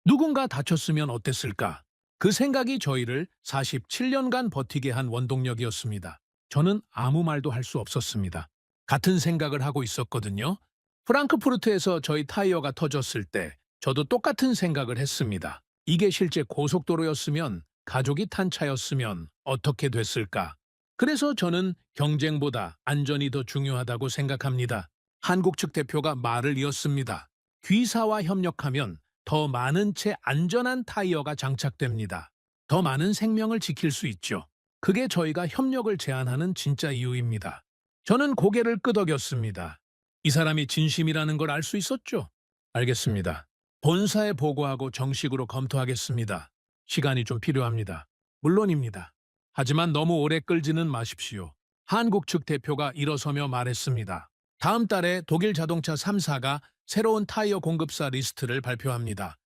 누군가 다쳤으면 어땠을까? 그 생각이 저희를 47년간 버티게 한 원동력이었습니다. 저는 아무 말도 할 수 없었습니다. 같은 생각을 하고 있었거든요. 프랑크푸르트에서 저희 타이어가 터졌을 때 저도 똑같은 생각을 했습니다. 이게 실제 고속도로였으면, 가족이 탄 차였으면 어떻게 됐을까? 그래서 저는 경쟁보다 안전이 더 중요하다고 생각합니다. 한국 측 대표가 말을 이었습니다. 귀사와 협력하면 더 많은 채 안전한 타이어가 장착됩니다. 더 많은 생명을 지킬 수 있죠. 그게 저희가 협력을 제안하는 진짜 이유입니다. 저는 고개를 끄덕였습니다. 이 사람이 진심이라는 걸 알 수 있었죠? 알겠습니다. 본사에 보고하고 정식으로 검토하겠습니다. 시간이 좀 필요합니다. 물론입니다. 하지만 너무 오래 끌지는 마십시오. 한국 측 대표가 일어서며 말했습니다. 다음 달에 독일 자동차 3사가 새로운 타이어 공급사 리스트를 발표합니다.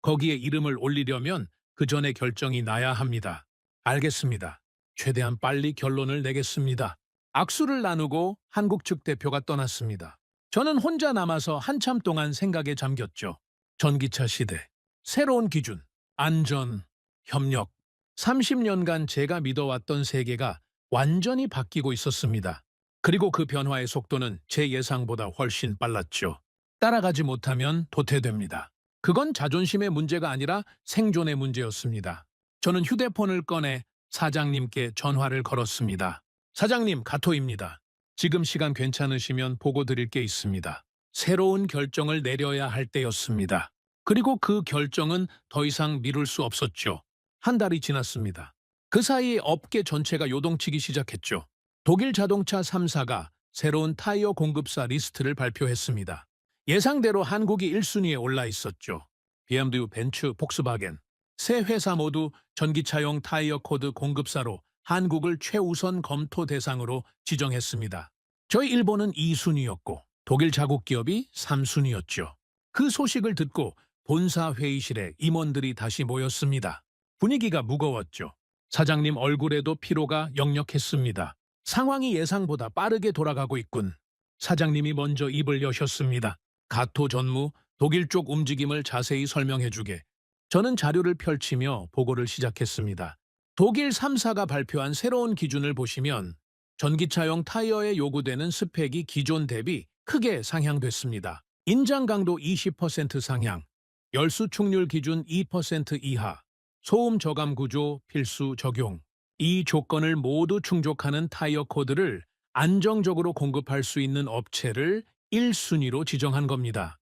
거기에 이름을 올리려면 그 전에 결정이 나야 합니다. 알겠습니다. 최대한 빨리 결론을 내겠습니다. 악수를 나누고 한국 측 대표가 떠났습니다. 저는 혼자 남아서 한참 동안 생각에 잠겼죠. 전기차 시대, 새로운 기준, 안전, 협력. 30년간 제가 믿어왔던 세계가 완전히 바뀌고 있었습니다. 그리고 그 변화의 속도는 제 예상보다 훨씬 빨랐죠. 따라가지 못하면 도태됩니다. 그건 자존심의 문제가 아니라 생존의 문제였습니다. 저는 휴대폰을 꺼내 사장님께 전화를 걸었습니다. 사장님, 가토입니다. 지금 시간 괜찮으시면 보고 드릴 게 있습니다. 새로운 결정을 내려야 할 때였습니다. 그리고 그 결정은 더 이상 미룰 수 없었죠. 한 달이 지났습니다. 그 사이에 업계 전체가 요동치기 시작했죠. 독일 자동차 3사가 새로운 타이어 공급사 리스트를 발표했습니다. 예상대로 한국이 1순위에 올라 있었죠. BMW, 벤츠, 폭스바겐. 세 회사 모두 전기차용 타이어 코드 공급사로 한국을 최우선 검토 대상으로 지정했습니다. 저희 일본은 2순위였고 독일 자국 기업이 3순위였죠. 그 소식을 듣고 본사 회의실에 임원들이 다시 모였습니다. 분위기가 무거웠죠. 사장님 얼굴에도 피로가 역력했습니다. 상황이 예상보다 빠르게 돌아가고 있군. 사장님이 먼저 입을 여셨습니다. 가토 전무, 독일 쪽 움직임을 자세히 설명해주게. 저는 자료를 펼치며 보고를 시작했습니다. 독일 3사가 발표한 새로운 기준을 보시면 전기차용 타이어에 요구되는 스펙이 기존 대비 크게 상향됐습니다. 인장 강도 20% 상향, 열수 충률 기준 2% 이하, 소음 저감 구조 필수 적용. 이 조건을 모두 충족하는 타이어 코드를 안정적으로 공급할 수 있는 업체를 1순위로 지정한 겁니다.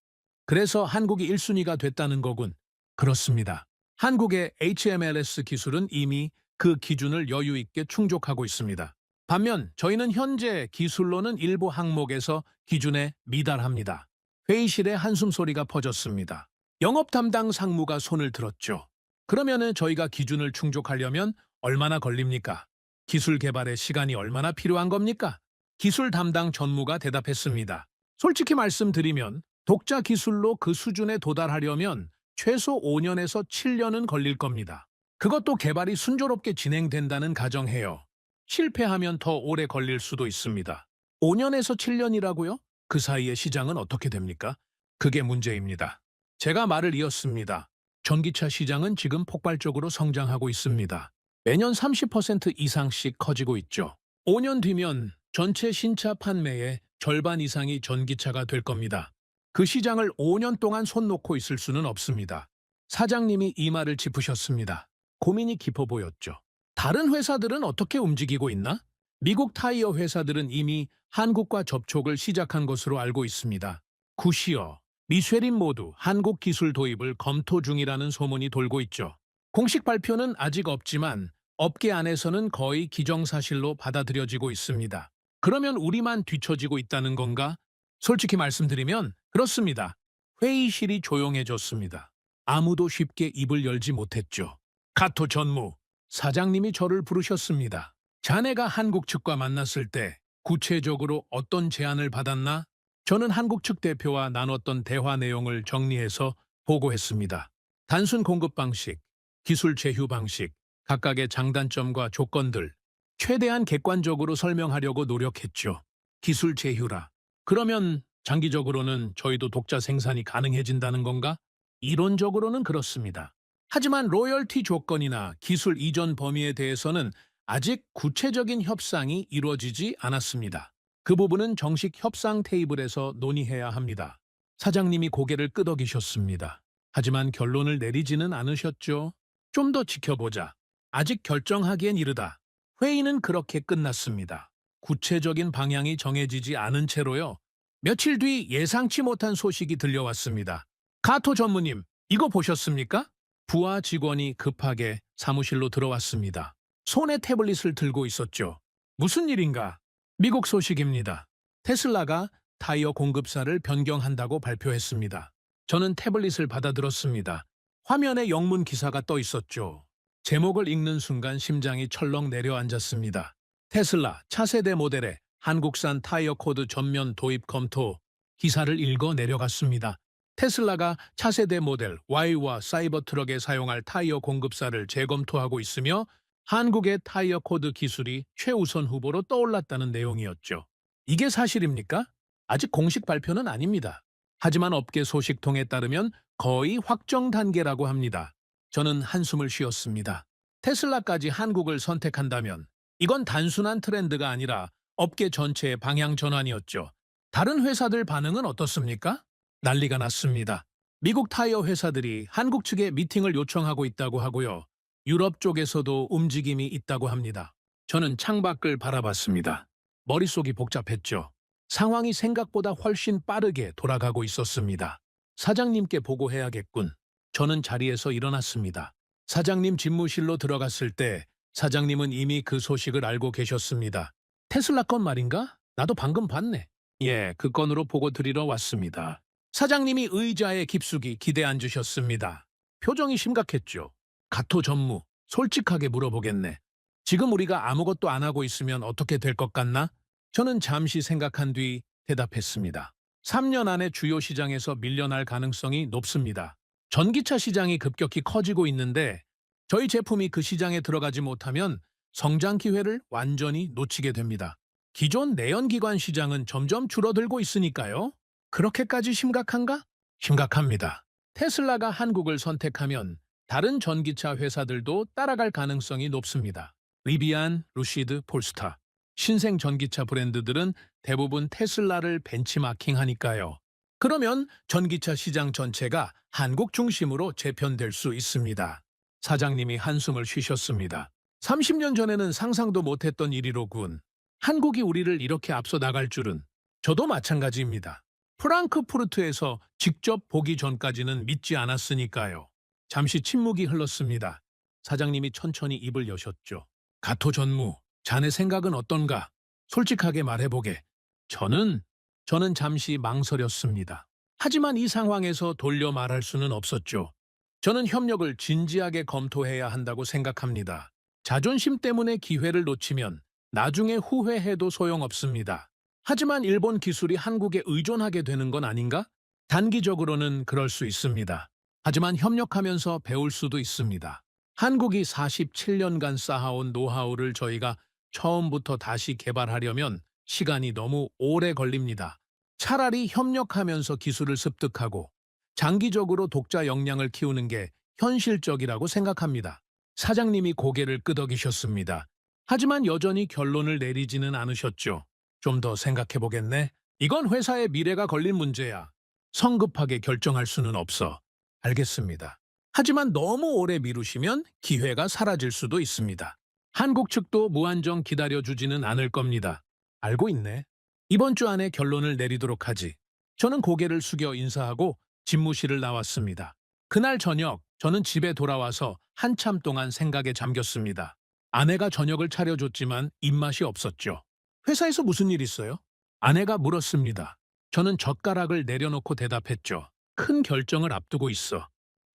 그래서 한국이 1순위가 됐다는 거군. 그렇습니다. 한국의 HMLS 기술은 이미 그 기준을 여유 있게 충족하고 있습니다. 반면 저희는 현재 기술로는 일부 항목에서 기준에 미달합니다. 회의실에 한숨 소리가 퍼졌습니다. 영업 담당 상무가 손을 들었죠. 그러면은 저희가 기준을 충족하려면 얼마나 걸립니까? 기술 개발에 시간이 얼마나 필요한 겁니까? 기술 담당 전무가 대답했습니다. 솔직히 말씀드리면 독자 기술로 그 수준에 도달하려면 최소 5년에서 7년은 걸릴 겁니다. 그것도 개발이 순조롭게 진행된다는 가정해요. 실패하면 더 오래 걸릴 수도 있습니다. 5년에서 7년이라고요? 그 사이에 시장은 어떻게 됩니까? 그게 문제입니다. 제가 말을 이었습니다. 전기차 시장은 지금 폭발적으로 성장하고 있습니다. 매년 30% 이상씩 커지고 있죠. 5년 뒤면 전체 신차 판매의 절반 이상이 전기차가 될 겁니다. 그 시장을 5년 동안 손 놓고 있을 수는 없습니다. 사장님이 이 말을 짚으셨습니다. 고민이 깊어 보였죠. 다른 회사들은 어떻게 움직이고 있나? 미국 타이어 회사들은 이미 한국과 접촉을 시작한 것으로 알고 있습니다. 구시어, 미쉐린 모두 한국 기술 도입을 검토 중이라는 소문이 돌고 있죠. 공식 발표는 아직 없지만 업계 안에서는 거의 기정사실로 받아들여지고 있습니다. 그러면 우리만 뒤처지고 있다는 건가? 솔직히 말씀드리면 그렇습니다. 회의실이 조용해졌습니다. 아무도 쉽게 입을 열지 못했죠. 가토 전무, 사장님이 저를 부르셨습니다. 자네가 한국 측과 만났을 때 구체적으로 어떤 제안을 받았나? 저는 한국 측 대표와 나눴던 대화 내용을 정리해서 보고했습니다. 단순 공급 방식, 기술 제휴 방식, 각각의 장단점과 조건들, 최대한 객관적으로 설명하려고 노력했죠. 기술 제휴라. 그러면 장기적으로는 저희도 독자 생산이 가능해진다는 건가? 이론적으로는 그렇습니다. 하지만 로열티 조건이나 기술 이전 범위에 대해서는 아직 구체적인 협상이 이루어지지 않았습니다. 그 부분은 정식 협상 테이블에서 논의해야 합니다. 사장님이 고개를 끄덕이셨습니다. 하지만 결론을 내리지는 않으셨죠. 좀 더 지켜보자. 아직 결정하기엔 이르다. 회의는 그렇게 끝났습니다. 구체적인 방향이 정해지지 않은 채로요. 며칠 뒤 예상치 못한 소식이 들려왔습니다. 가토 전무님, 이거 보셨습니까? 부하 직원이 급하게 사무실로 들어왔습니다. 손에 태블릿을 들고 있었죠. 무슨 일인가? 미국 소식입니다. 테슬라가 타이어 공급사를 변경한다고 발표했습니다. 저는 태블릿을 받아들었습니다. 화면에 영문 기사가 떠 있었죠. 제목을 읽는 순간 심장이 철렁 내려앉았습니다. 테슬라 차세대 모델의 한국산 타이어 코드 전면 도입 검토. 기사를 읽어 내려갔습니다. 테슬라가 차세대 모델 Y와 사이버 트럭에 사용할 타이어 공급사를 재검토하고 있으며 한국의 타이어 코드 기술이 최우선 후보로 떠올랐다는 내용이었죠. 이게 사실입니까? 아직 공식 발표는 아닙니다. 하지만 업계 소식통에 따르면 거의 확정 단계라고 합니다. 저는 한숨을 쉬었습니다. 테슬라까지 한국을 선택한다면 이건 단순한 트렌드가 아니라 업계 전체의 방향 전환이었죠. 다른 회사들 반응은 어떻습니까? 난리가 났습니다. 미국 타이어 회사들이 한국 측에 미팅을 요청하고 있다고 하고요. 유럽 쪽에서도 움직임이 있다고 합니다. 저는 창밖을 바라봤습니다. 머릿속이 복잡했죠. 상황이 생각보다 훨씬 빠르게 돌아가고 있었습니다. 사장님께 보고해야겠군. 저는 자리에서 일어났습니다. 사장님 집무실로 들어갔을 때 사장님은 이미 그 소식을 알고 계셨습니다. 테슬라 건 말인가? 나도 방금 봤네. 예, 그 건으로 보고 드리러 왔습니다. 사장님이 의자에 깊숙이 기대 앉으셨습니다. 표정이 심각했죠. 가토 전무, 솔직하게 물어보겠네. 지금 우리가 아무것도 안 하고 있으면 어떻게 될 것 같나? 저는 잠시 생각한 뒤 대답했습니다. 3년 안에 주요 시장에서 밀려날 가능성이 높습니다. 전기차 시장이 급격히 커지고 있는데 저희 제품이 그 시장에 들어가지 못하면 성장 기회를 완전히 놓치게 됩니다. 기존 내연기관 시장은 점점 줄어들고 있으니까요. 그렇게까지 심각한가? 심각합니다. 테슬라가 한국을 선택하면 다른 전기차 회사들도 따라갈 가능성이 높습니다. 리비안, 루시드, 폴스타. 신생 전기차 브랜드들은 대부분 테슬라를 벤치마킹하니까요. 그러면 전기차 시장 전체가 한국 중심으로 재편될 수 있습니다. 사장님이 한숨을 쉬셨습니다. 30년 전에는 상상도 못했던 일이로군. 한국이 우리를 이렇게 앞서 나갈 줄은. 저도 마찬가지입니다. 프랑크푸르트에서 직접 보기 전까지는 믿지 않았으니까요. 잠시 침묵이 흘렀습니다. 사장님이 천천히 입을 여셨죠. 가토 전무, 자네 생각은 어떤가? 솔직하게 말해보게. 저는 잠시 망설였습니다. 하지만 이 상황에서 돌려 말할 수는 없었죠. 저는 협력을 진지하게 검토해야 한다고 생각합니다. 자존심 때문에 기회를 놓치면 나중에 후회해도 소용없습니다. 하지만 일본 기술이 한국에 의존하게 되는 건 아닌가? 단기적으로는 그럴 수 있습니다. 하지만 협력하면서 배울 수도 있습니다. 한국이 47년간 쌓아온 노하우를 저희가 처음부터 다시 개발하려면 시간이 너무 오래 걸립니다. 차라리 협력하면서 기술을 습득하고 장기적으로 독자 역량을 키우는 게 현실적이라고 생각합니다. 사장님이 고개를 끄덕이셨습니다. 하지만 여전히 결론을 내리지는 않으셨죠. 좀 더 생각해보겠네. 이건 회사의 미래가 걸린 문제야. 성급하게 결정할 수는 없어. 알겠습니다. 하지만 너무 오래 미루시면 기회가 사라질 수도 있습니다. 한국 측도 무한정 기다려주지는 않을 겁니다. 알고 있네. 이번 주 안에 결론을 내리도록 하지. 저는 고개를 숙여 인사하고 집무실을 나왔습니다. 그날 저녁 저는 집에 돌아와서 한참 동안 생각에 잠겼습니다. 아내가 저녁을 차려줬지만 입맛이 없었죠. 회사에서 무슨 일 있어요? 아내가 물었습니다. 저는 젓가락을 내려놓고 대답했죠. 큰 결정을 앞두고 있어.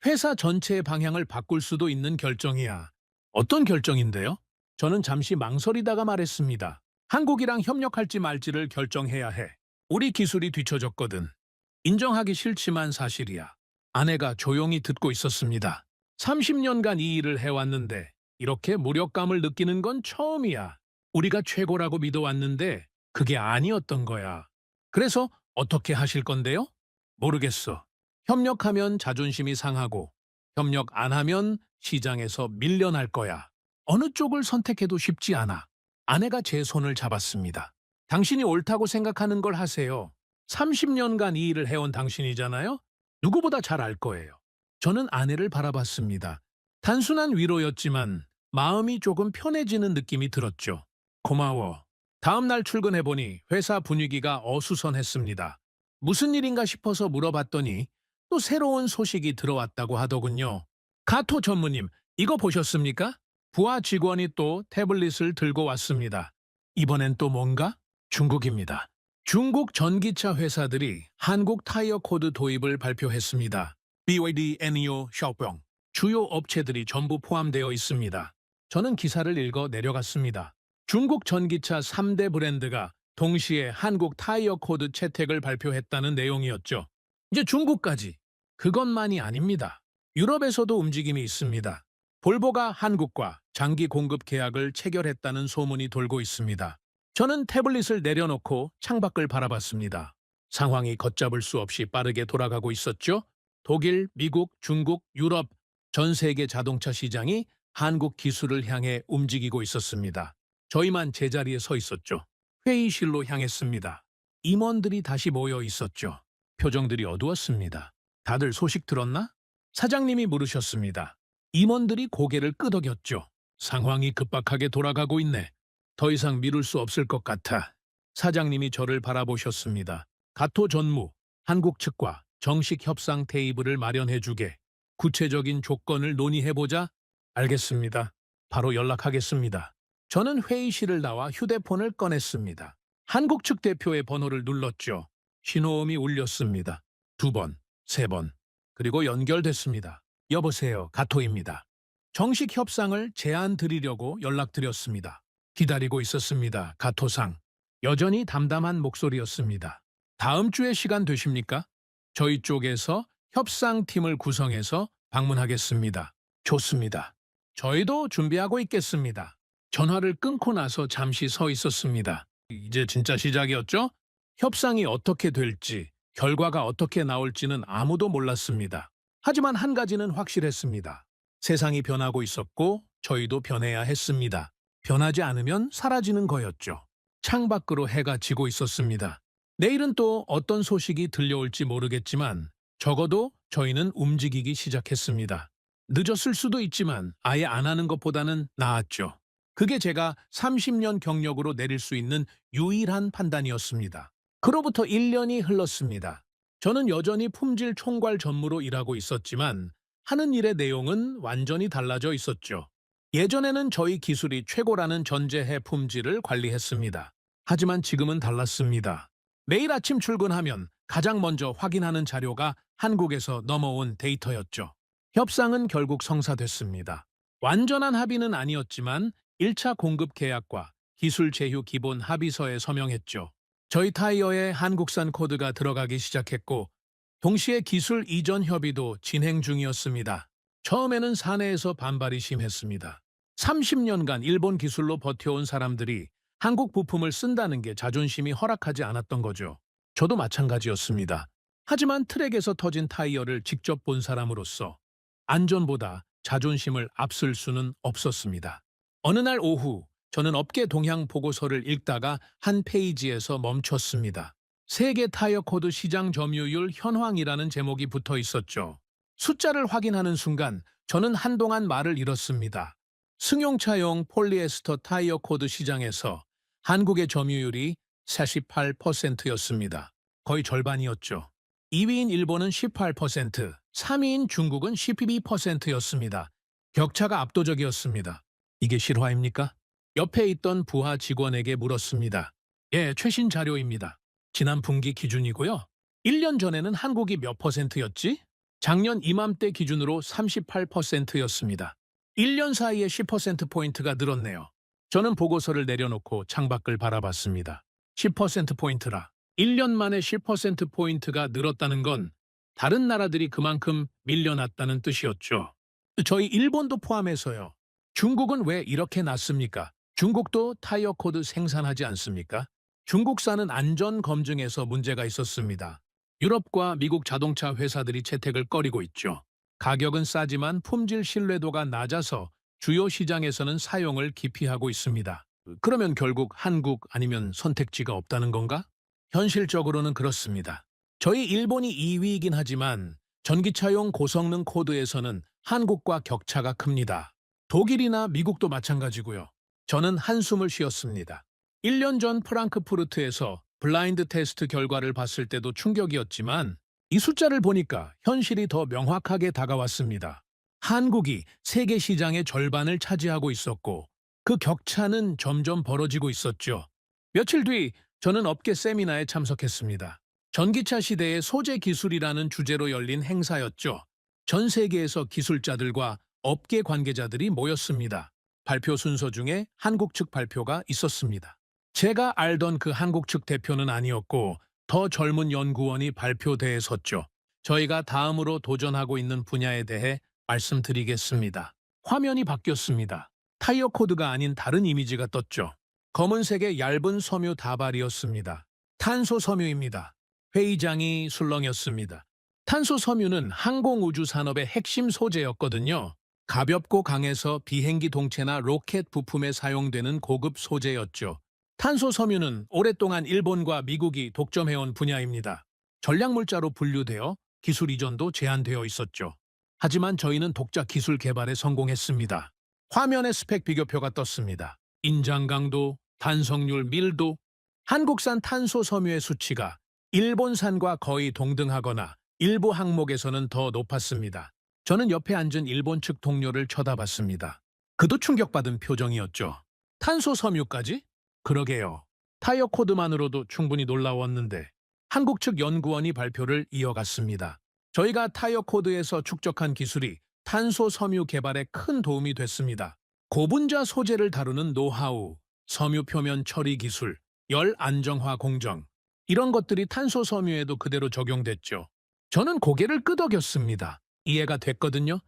회사 전체의 방향을 바꿀 수도 있는 결정이야. 어떤 결정인데요? 저는 잠시 망설이다가 말했습니다. 한국이랑 협력할지 말지를 결정해야 해. 우리 기술이 뒤처졌거든. 인정하기 싫지만 사실이야. 아내가 조용히 듣고 있었습니다. 30년간 이 일을 해왔는데 이렇게 무력감을 느끼는 건 처음이야. 우리가 최고라고 믿어왔는데 그게 아니었던 거야. 그래서 어떻게 하실 건데요? 모르겠어. 협력하면 자존심이 상하고 협력 안 하면 시장에서 밀려날 거야. 어느 쪽을 선택해도 쉽지 않아. 아내가 제 손을 잡았습니다. 당신이 옳다고 생각하는 걸 하세요. 30년간 이 일을 해온 당신이잖아요? 누구보다 잘 알 거예요. 저는 아내를 바라봤습니다. 단순한 위로였지만 마음이 조금 편해지는 느낌이 들었죠. 고마워. 다음 날 출근해보니 회사 분위기가 어수선했습니다. 무슨 일인가 싶어서 물어봤더니 또 새로운 소식이 들어왔다고 하더군요. 가토 전무님, 이거 보셨습니까? 부하 직원이 또 태블릿을 들고 왔습니다. 이번엔 또 뭔가? 중국입니다. 중국 전기차 회사들이 한국 타이어 코드 도입을 발표했습니다. BYD, NIO, 샤오병 주요 업체들이 전부 포함되어 있습니다. 저는 기사를 읽어 내려갔습니다. 중국 전기차 3대 브랜드가 동시에 한국 타이어 코드 채택을 발표했다는 내용이었죠. 이제 중국까지. 그것만이 아닙니다. 유럽에서도 움직임이 있습니다. 볼보가 한국과 장기 공급 계약을 체결했다는 소문이 돌고 있습니다. 저는 태블릿을 내려놓고 창밖을 바라봤습니다. 상황이 걷잡을 수 없이 빠르게 돌아가고 있었죠. 독일, 미국, 중국, 유럽 전 세계 자동차 시장이 한국 기술을 향해 움직이고 있었습니다. 저희만 제자리에 서 있었죠. 회의실로 향했습니다. 임원들이 다시 모여 있었죠. 표정들이 어두웠습니다. 다들 소식 들었나? 사장님이 물으셨습니다. 임원들이 고개를 끄덕였죠. 상황이 급박하게 돌아가고 있네. 더 이상 미룰 수 없을 것 같아. 사장님이 저를 바라보셨습니다. 가토 전무, 한국 측과 정식 협상 테이블을 마련해주게. 구체적인 조건을 논의해보자. 알겠습니다. 바로 연락하겠습니다. 저는 회의실을 나와 휴대폰을 꺼냈습니다. 한국 측 대표의 번호를 눌렀죠. 신호음이 울렸습니다. 2번, 3번, 그리고 연결됐습니다. 여보세요, 가토입니다. 정식 협상을 제안 드리려고 연락드렸습니다. 기다리고 있었습니다, 가토상. 여전히 담담한 목소리였습니다. 다음 주에 시간 되십니까? 저희 쪽에서 협상팀을 구성해서 방문하겠습니다. 좋습니다. 저희도 준비하고 있겠습니다. 전화를 끊고 나서 잠시 서 있었습니다. 이제 진짜 시작이었죠? 협상이 어떻게 될지, 결과가 어떻게 나올지는 아무도 몰랐습니다. 하지만 한 가지는 확실했습니다. 세상이 변하고 있었고 저희도 변해야 했습니다. 변하지 않으면 사라지는 거였죠. 창밖으로 해가 지고 있었습니다. 내일은 또 어떤 소식이 들려올지 모르겠지만 적어도 저희는 움직이기 시작했습니다. 늦었을 수도 있지만 아예 안 하는 것보다는 나았죠. 그게 제가 30년 경력으로 내릴 수 있는 유일한 판단이었습니다. 그로부터 1년이 흘렀습니다. 저는 여전히 품질 총괄 전무로 일하고 있었지만 하는 일의 내용은 완전히 달라져 있었죠. 예전에는 저희 기술이 최고라는 전제해 품질을 관리했습니다. 하지만 지금은 달랐습니다. 매일 아침 출근하면 가장 먼저 확인하는 자료가 한국에서 넘어온 데이터였죠. 협상은 결국 성사됐습니다. 완전한 합의는 아니었지만 1차 공급 계약과 기술 제휴 기본 합의서에 서명했죠. 저희 타이어에 한국산 코드가 들어가기 시작했고 동시에 기술 이전 협의도 진행 중이었습니다. 처음에는 사내에서 반발이 심했습니다. 30년간 일본 기술로 버텨온 사람들이 한국 부품을 쓴다는 게 자존심이 허락하지 않았던 거죠. 저도 마찬가지였습니다. 하지만 트랙에서 터진 타이어를 직접 본 사람으로서 안전보다 자존심을 앞설 수는 없었습니다. 어느 날 오후 저는 업계 동향 보고서를 읽다가 한 페이지에서 멈췄습니다. 세계 타이어 코드 시장 점유율 현황이라는 제목이 붙어 있었죠. 숫자를 확인하는 순간 저는 한동안 말을 잃었습니다. 승용차용 폴리에스터 타이어 코드 시장에서 한국의 점유율이 48%였습니다. 거의 절반이었죠. 2위인 일본은 18%, 3위인 중국은 12%였습니다. 격차가 압도적이었습니다. 이게 실화입니까? 옆에 있던 부하 직원에게 물었습니다. 예, 최신 자료입니다. 지난 분기 기준이고요. 1년 전에는 한국이 몇 %였지? 작년 이맘때 기준으로 38%였습니다. 1년 사이에 10%포인트가 늘었네요. 저는 보고서를 내려놓고 창밖을 바라봤습니다. 10%포인트라. 1년 만에 10%포인트가 늘었다는 건 다른 나라들이 그만큼 밀려났다는 뜻이었죠. 저희 일본도 포함해서요. 중국은 왜 이렇게 낮습니까? 중국도 타이어 코드 생산하지 않습니까? 중국산은 안전 검증에서 문제가 있었습니다. 유럽과 미국 자동차 회사들이 채택을 꺼리고 있죠. 가격은 싸지만 품질 신뢰도가 낮아서 주요 시장에서는 사용을 기피하고 있습니다. 그러면 결국 한국 아니면 선택지가 없다는 건가? 현실적으로는 그렇습니다. 저희 일본이 2위이긴 하지만 전기차용 고성능 코드에서는 한국과 격차가 큽니다. 독일이나 미국도 마찬가지고요. 저는 한숨을 쉬었습니다. 1년 전 프랑크푸르트에서 블라인드 테스트 결과를 봤을 때도 충격이었지만 이 숫자를 보니까 현실이 더 명확하게 다가왔습니다. 한국이 세계 시장의 절반을 차지하고 있었고 그 격차는 점점 벌어지고 있었죠. 며칠 뒤 저는 업계 세미나에 참석했습니다. 전기차 시대의 소재 기술이라는 주제로 열린 행사였죠. 전 세계에서 기술자들과 업계 관계자들이 모였습니다. 발표 순서 중에 한국 측 발표가 있었습니다. 제가 알던 그 한국 측 대표는 아니었고 더 젊은 연구원이 발표대에 섰죠. 저희가 다음으로 도전하고 있는 분야에 대해 말씀드리겠습니다. 화면이 바뀌었습니다. 타이어 코드가 아닌 다른 이미지가 떴죠. 검은색의 얇은 섬유 다발이었습니다. 탄소 섬유입니다. 회의장이 술렁였습니다. 탄소 섬유는 항공우주 산업의 핵심 소재였거든요. 가볍고 강해서 비행기 동체나 로켓 부품에 사용되는 고급 소재였죠. 탄소 섬유는 오랫동안 일본과 미국이 독점해온 분야입니다. 전략물자로 분류되어 기술 이전도 제한되어 있었죠. 하지만 저희는 독자 기술 개발에 성공했습니다. 화면에 스펙 비교표가 떴습니다. 인장 강도, 탄성률, 밀도, 한국산 탄소 섬유의 수치가 일본산과 거의 동등하거나 일부 항목에서는 더 높았습니다. 저는 옆에 앉은 일본 측 동료를 쳐다봤습니다. 그도 충격받은 표정이었죠. 탄소 섬유까지? 그러게요. 타이어 코드만으로도 충분히 놀라웠는데 한국 측 연구원이 발표를 이어갔습니다. 저희가 타이어 코드에서 축적한 기술이 탄소 섬유 개발에 큰 도움이 됐습니다. 고분자 소재를 다루는 노하우, 섬유 표면 처리 기술, 열 안정화 공정, 이런 것들이 탄소 섬유에도 그대로 적용됐죠. 저는 고개를 끄덕였습니다. 이해가 됐거든요.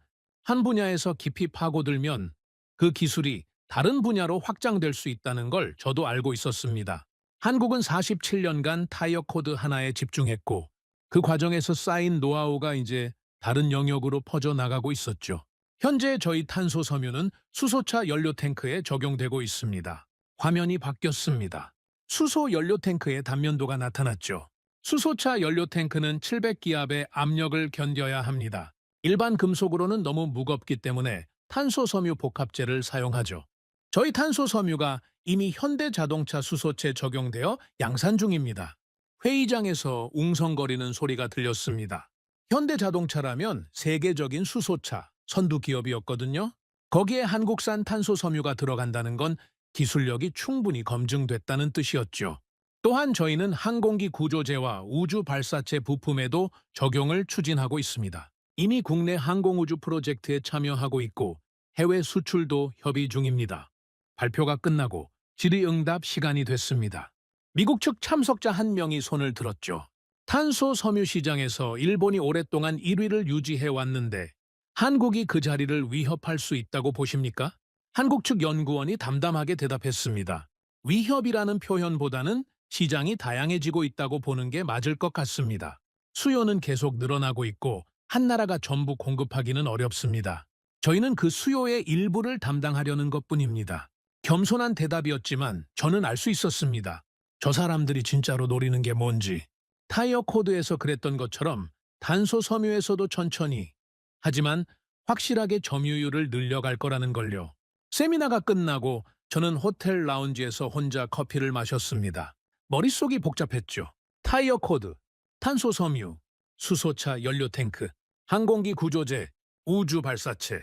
한 분야에서 깊이 파고들면 그 기술이 다른 분야로 확장될 수 있다는 걸 저도 알고 있었습니다. 한국은 47년간 타이어 코드 하나에 집중했고 그 과정에서 쌓인 노하우가 이제 다른 영역으로 퍼져나가고 있었죠. 현재 저희 탄소 섬유는 수소차 연료 탱크에 적용되고 있습니다. 화면이 바뀌었습니다. 수소 연료 탱크의 단면도가 나타났죠. 수소차 연료 탱크는 700기압의 압력을 견뎌야 합니다. 일반 금속으로는 너무 무겁기 때문에 탄소 섬유 복합재를 사용하죠. 저희 탄소 섬유가 이미 현대자동차 수소체에 적용되어 양산 중입니다. 회의장에서 웅성거리는 소리가 들렸습니다. 현대자동차라면 세계적인 수소차 선두 기업이었거든요. 거기에 한국산 탄소 섬유가 들어간다는 건 기술력이 충분히 검증됐다는 뜻이었죠. 또한 저희는 항공기 구조재와 우주 발사체 부품에도 적용을 추진하고 있습니다. 이미 국내 항공우주 프로젝트에 참여하고 있고 해외 수출도 협의 중입니다. 발표가 끝나고 질의응답 시간이 됐습니다. 미국 측 참석자 한 명이 손을 들었죠. 탄소 섬유 시장에서 일본이 오랫동안 1위를 유지해 왔는데 한국이 그 자리를 위협할 수 있다고 보십니까? 한국 측 연구원이 담담하게 대답했습니다. 위협이라는 표현보다는 시장이 다양해지고 있다고 보는 게 맞을 것 같습니다. 수요는 계속 늘어나고 있고 한 나라가 전부 공급하기는 어렵습니다. 저희는 그 수요의 일부를 담당하려는 것뿐입니다. 겸손한 대답이었지만 저는 알 수 있었습니다. 저 사람들이 진짜로 노리는 게 뭔지. 타이어 코드에서 그랬던 것처럼 탄소 섬유에서도 천천히, 하지만 확실하게 점유율을 늘려갈 거라는 걸요. 세미나가 끝나고 저는 호텔 라운지에서 혼자 커피를 마셨습니다. 머릿속이 복잡했죠. 타이어 코드, 탄소 섬유, 수소차 연료 탱크, 항공기 구조재, 우주 발사체.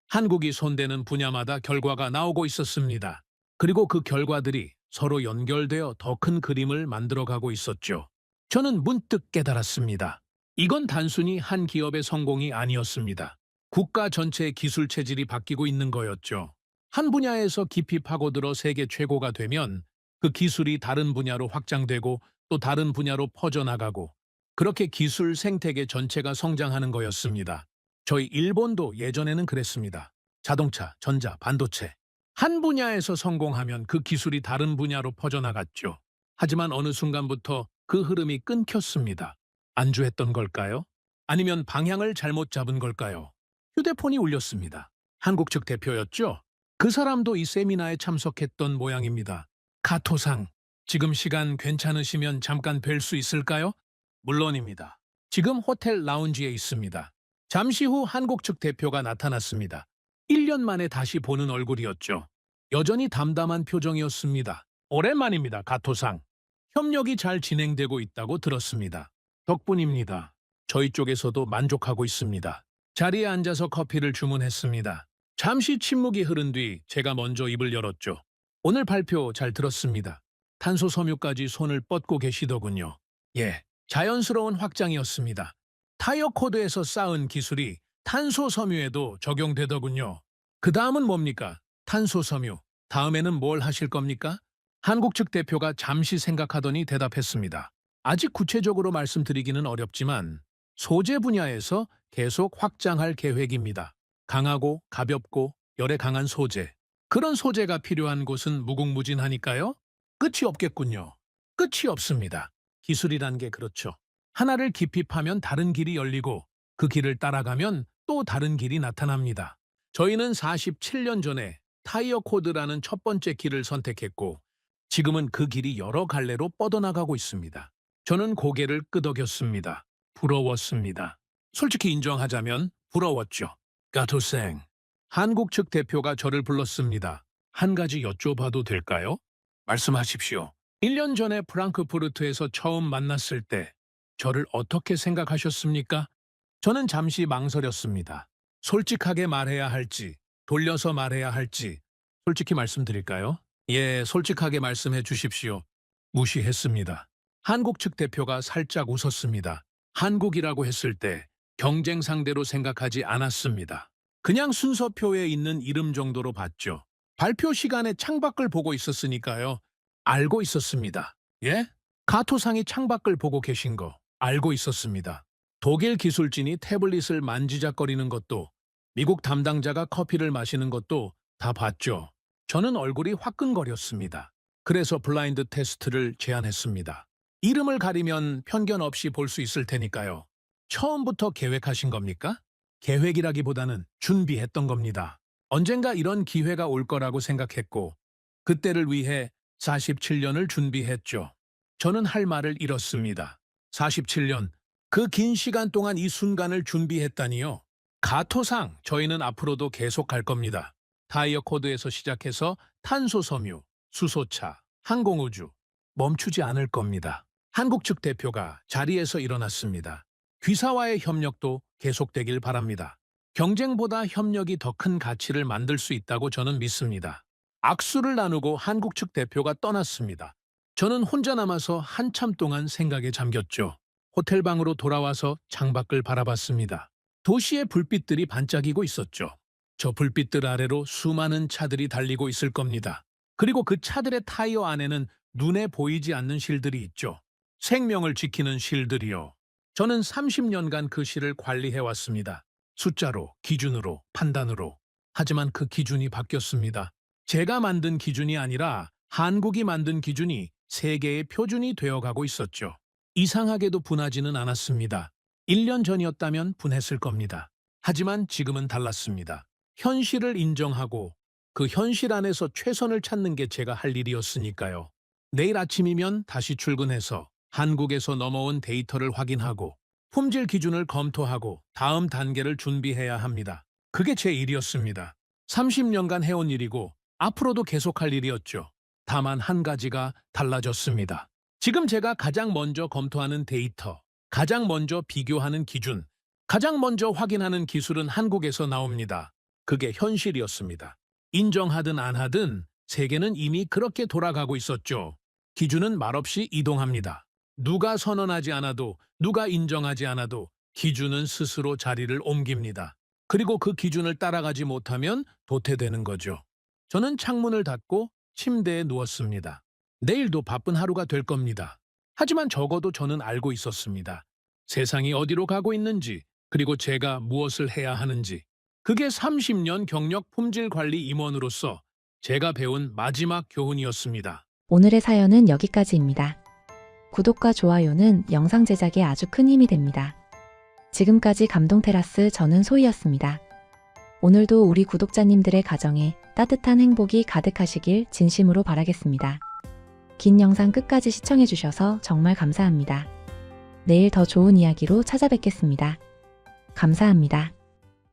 한국이 손대는 분야마다 결과가 나오고 있었습니다. 그리고 그 결과들이 서로 연결되어 더 큰 그림을 만들어가고 있었죠. 저는 문득 깨달았습니다. 이건 단순히 한 기업의 성공이 아니었습니다. 국가 전체의 기술 체질이 바뀌고 있는 거였죠. 한 분야에서 깊이 파고들어 세계 최고가 되면 그 기술이 다른 분야로 확장되고 또 다른 분야로 퍼져나가고 그렇게 기술 생태계 전체가 성장하는 거였습니다. 저희 일본도 예전에는 그랬습니다. 자동차, 전자, 반도체. 한 분야에서 성공하면 그 기술이 다른 분야로 퍼져나갔죠. 하지만 어느 순간부터 그 흐름이 끊겼습니다. 안주했던 걸까요? 아니면 방향을 잘못 잡은 걸까요? 휴대폰이 울렸습니다. 한국 측 대표였죠? 그 사람도 이 세미나에 참석했던 모양입니다. 가토상, 지금 시간 괜찮으시면 잠깐 뵐 수 있을까요? 물론입니다. 지금 호텔 라운지에 있습니다. 잠시 후 한국 측 대표가 나타났습니다. 1년 만에 다시 보는 얼굴이었죠. 여전히 담담한 표정이었습니다. 오랜만입니다, 가토상. 협력이 잘 진행되고 있다고 들었습니다. 덕분입니다. 저희 쪽에서도 만족하고 있습니다. 자리에 앉아서 커피를 주문했습니다. 잠시 침묵이 흐른 뒤 제가 먼저 입을 열었죠. 오늘 발표 잘 들었습니다. 탄소 섬유까지 손을 뻗고 계시더군요. 예, 자연스러운 확장이었습니다. 타이어 코드에서 쌓은 기술이 탄소 섬유에도 적용되더군요. 그 다음은 뭡니까? 탄소 섬유. 다음에는 뭘 하실 겁니까? 한국 측 대표가 잠시 생각하더니 대답했습니다. 아직 구체적으로 말씀드리기는 어렵지만 소재 분야에서 계속 확장할 계획입니다. 강하고 가볍고 열에 강한 소재. 그런 소재가 필요한 곳은 무궁무진하니까요. 끝이 없겠군요. 끝이 없습니다. 기술이란 게 그렇죠. 하나를 깊이 파면 다른 길이 열리고 그 길을 따라가면 또 다른 길이 나타납니다. 저희는 47년 전에 타이어 코드라는 첫 번째 길을 선택했고 지금은 그 길이 여러 갈래로 뻗어나가고 있습니다. 저는 고개를 끄덕였습니다. 부러웠습니다. 솔직히 인정하자면 부러웠죠. 가토생. 한국 측 대표가 저를 불렀습니다. 한 가지 여쭤봐도 될까요? 말씀하십시오. 1년 전에 프랑크푸르트에서 처음 만났을 때 저를 어떻게 생각하셨습니까? 저는 잠시 망설였습니다. 솔직하게 말해야 할지, 돌려서 말해야 할지, 솔직히 말씀드릴까요? 예, 솔직하게 말씀해 주십시오. 무시했습니다. 한국 측 대표가 살짝 웃었습니다. 한국이라고 했을 때 경쟁 상대로 생각하지 않았습니다. 그냥 순서표에 있는 이름 정도로 봤죠. 발표 시간에 창밖을 보고 있었으니까요. 알고 있었습니다. 예? 가토상이 창밖을 보고 계신 거 알고 있었습니다. 독일 기술진이 태블릿을 만지작거리는 것도 미국 담당자가 커피를 마시는 것도 다 봤죠. 저는 얼굴이 화끈거렸습니다. 그래서 블라인드 테스트를 제안했습니다. 이름을 가리면 편견 없이 볼 수 있을 테니까요. 처음부터 계획하신 겁니까? 계획이라기보다는 준비했던 겁니다. 언젠가 이런 기회가 올 거라고 생각했고 그때를 위해 47년을 준비했죠. 저는 할 말을 잃었습니다. 47년, 그 긴 시간 동안 이 순간을 준비했다니요. 가토상, 저희는 앞으로도 계속 갈 겁니다. 타이어 코드에서 시작해서 탄소섬유, 수소차, 항공우주, 멈추지 않을 겁니다. 한국 측 대표가 자리에서 일어났습니다. 귀사와의 협력도 계속되길 바랍니다. 경쟁보다 협력이 더 큰 가치를 만들 수 있다고 저는 믿습니다. 악수를 나누고 한국 측 대표가 떠났습니다. 저는 혼자 남아서 한참 동안 생각에 잠겼죠. 호텔방으로 돌아와서 창밖을 바라봤습니다. 도시의 불빛들이 반짝이고 있었죠. 저 불빛들 아래로 수많은 차들이 달리고 있을 겁니다. 그리고 그 차들의 타이어 안에는 눈에 보이지 않는 실들이 있죠. 생명을 지키는 실들이요. 저는 30년간 그 실을 관리해왔습니다. 숫자로, 기준으로, 판단으로. 하지만 그 기준이 바뀌었습니다. 제가 만든 기준이 아니라 한국이 만든 기준이 세계의 표준이 되어가고 있었죠. 이상하게도 분하지는 않았습니다. 1년 전이었다면 분했을 겁니다. 하지만 지금은 달랐습니다. 현실을 인정하고 그 현실 안에서 최선을 찾는 게 제가 할 일이었으니까요. 내일 아침이면 다시 출근해서 한국에서 넘어온 데이터를 확인하고 품질 기준을 검토하고 다음 단계를 준비해야 합니다. 그게 제 일이었습니다. 30년간 해온 일이고 앞으로도 계속할 일이었죠. 다만 한 가지가 달라졌습니다. 지금 제가 가장 먼저 검토하는 데이터, 가장 먼저 비교하는 기준, 가장 먼저 확인하는 기술은 한국에서 나옵니다. 그게 현실이었습니다. 인정하든 안 하든 세계는 이미 그렇게 돌아가고 있었죠. 기준은 말없이 이동합니다. 누가 선언하지 않아도, 누가 인정하지 않아도 기준은 스스로 자리를 옮깁니다. 그리고 그 기준을 따라가지 못하면 도태되는 거죠. 저는 창문을 닫고 침대에 누웠습니다. 내일도 바쁜 하루가 될 겁니다. 하지만 적어도 저는 알고 있었습니다. 세상이 어디로 가고 있는지, 그리고 제가 무엇을 해야 하는지. 그게 30년 경력 품질 관리 임원으로서 제가 배운 마지막 교훈이었습니다. 오늘의 사연은 여기까지입니다. 구독과 좋아요는 영상 제작에 아주 큰 힘이 됩니다. 지금까지 감동테라스 저는 소희였습니다. 오늘도 우리 구독자님들의 가정에 따뜻한 행복이 가득하시길 진심으로 바라겠습니다. 긴 영상 끝까지 시청해주셔서 정말 감사합니다. 내일 더 좋은 이야기로 찾아뵙겠습니다. 감사합니다.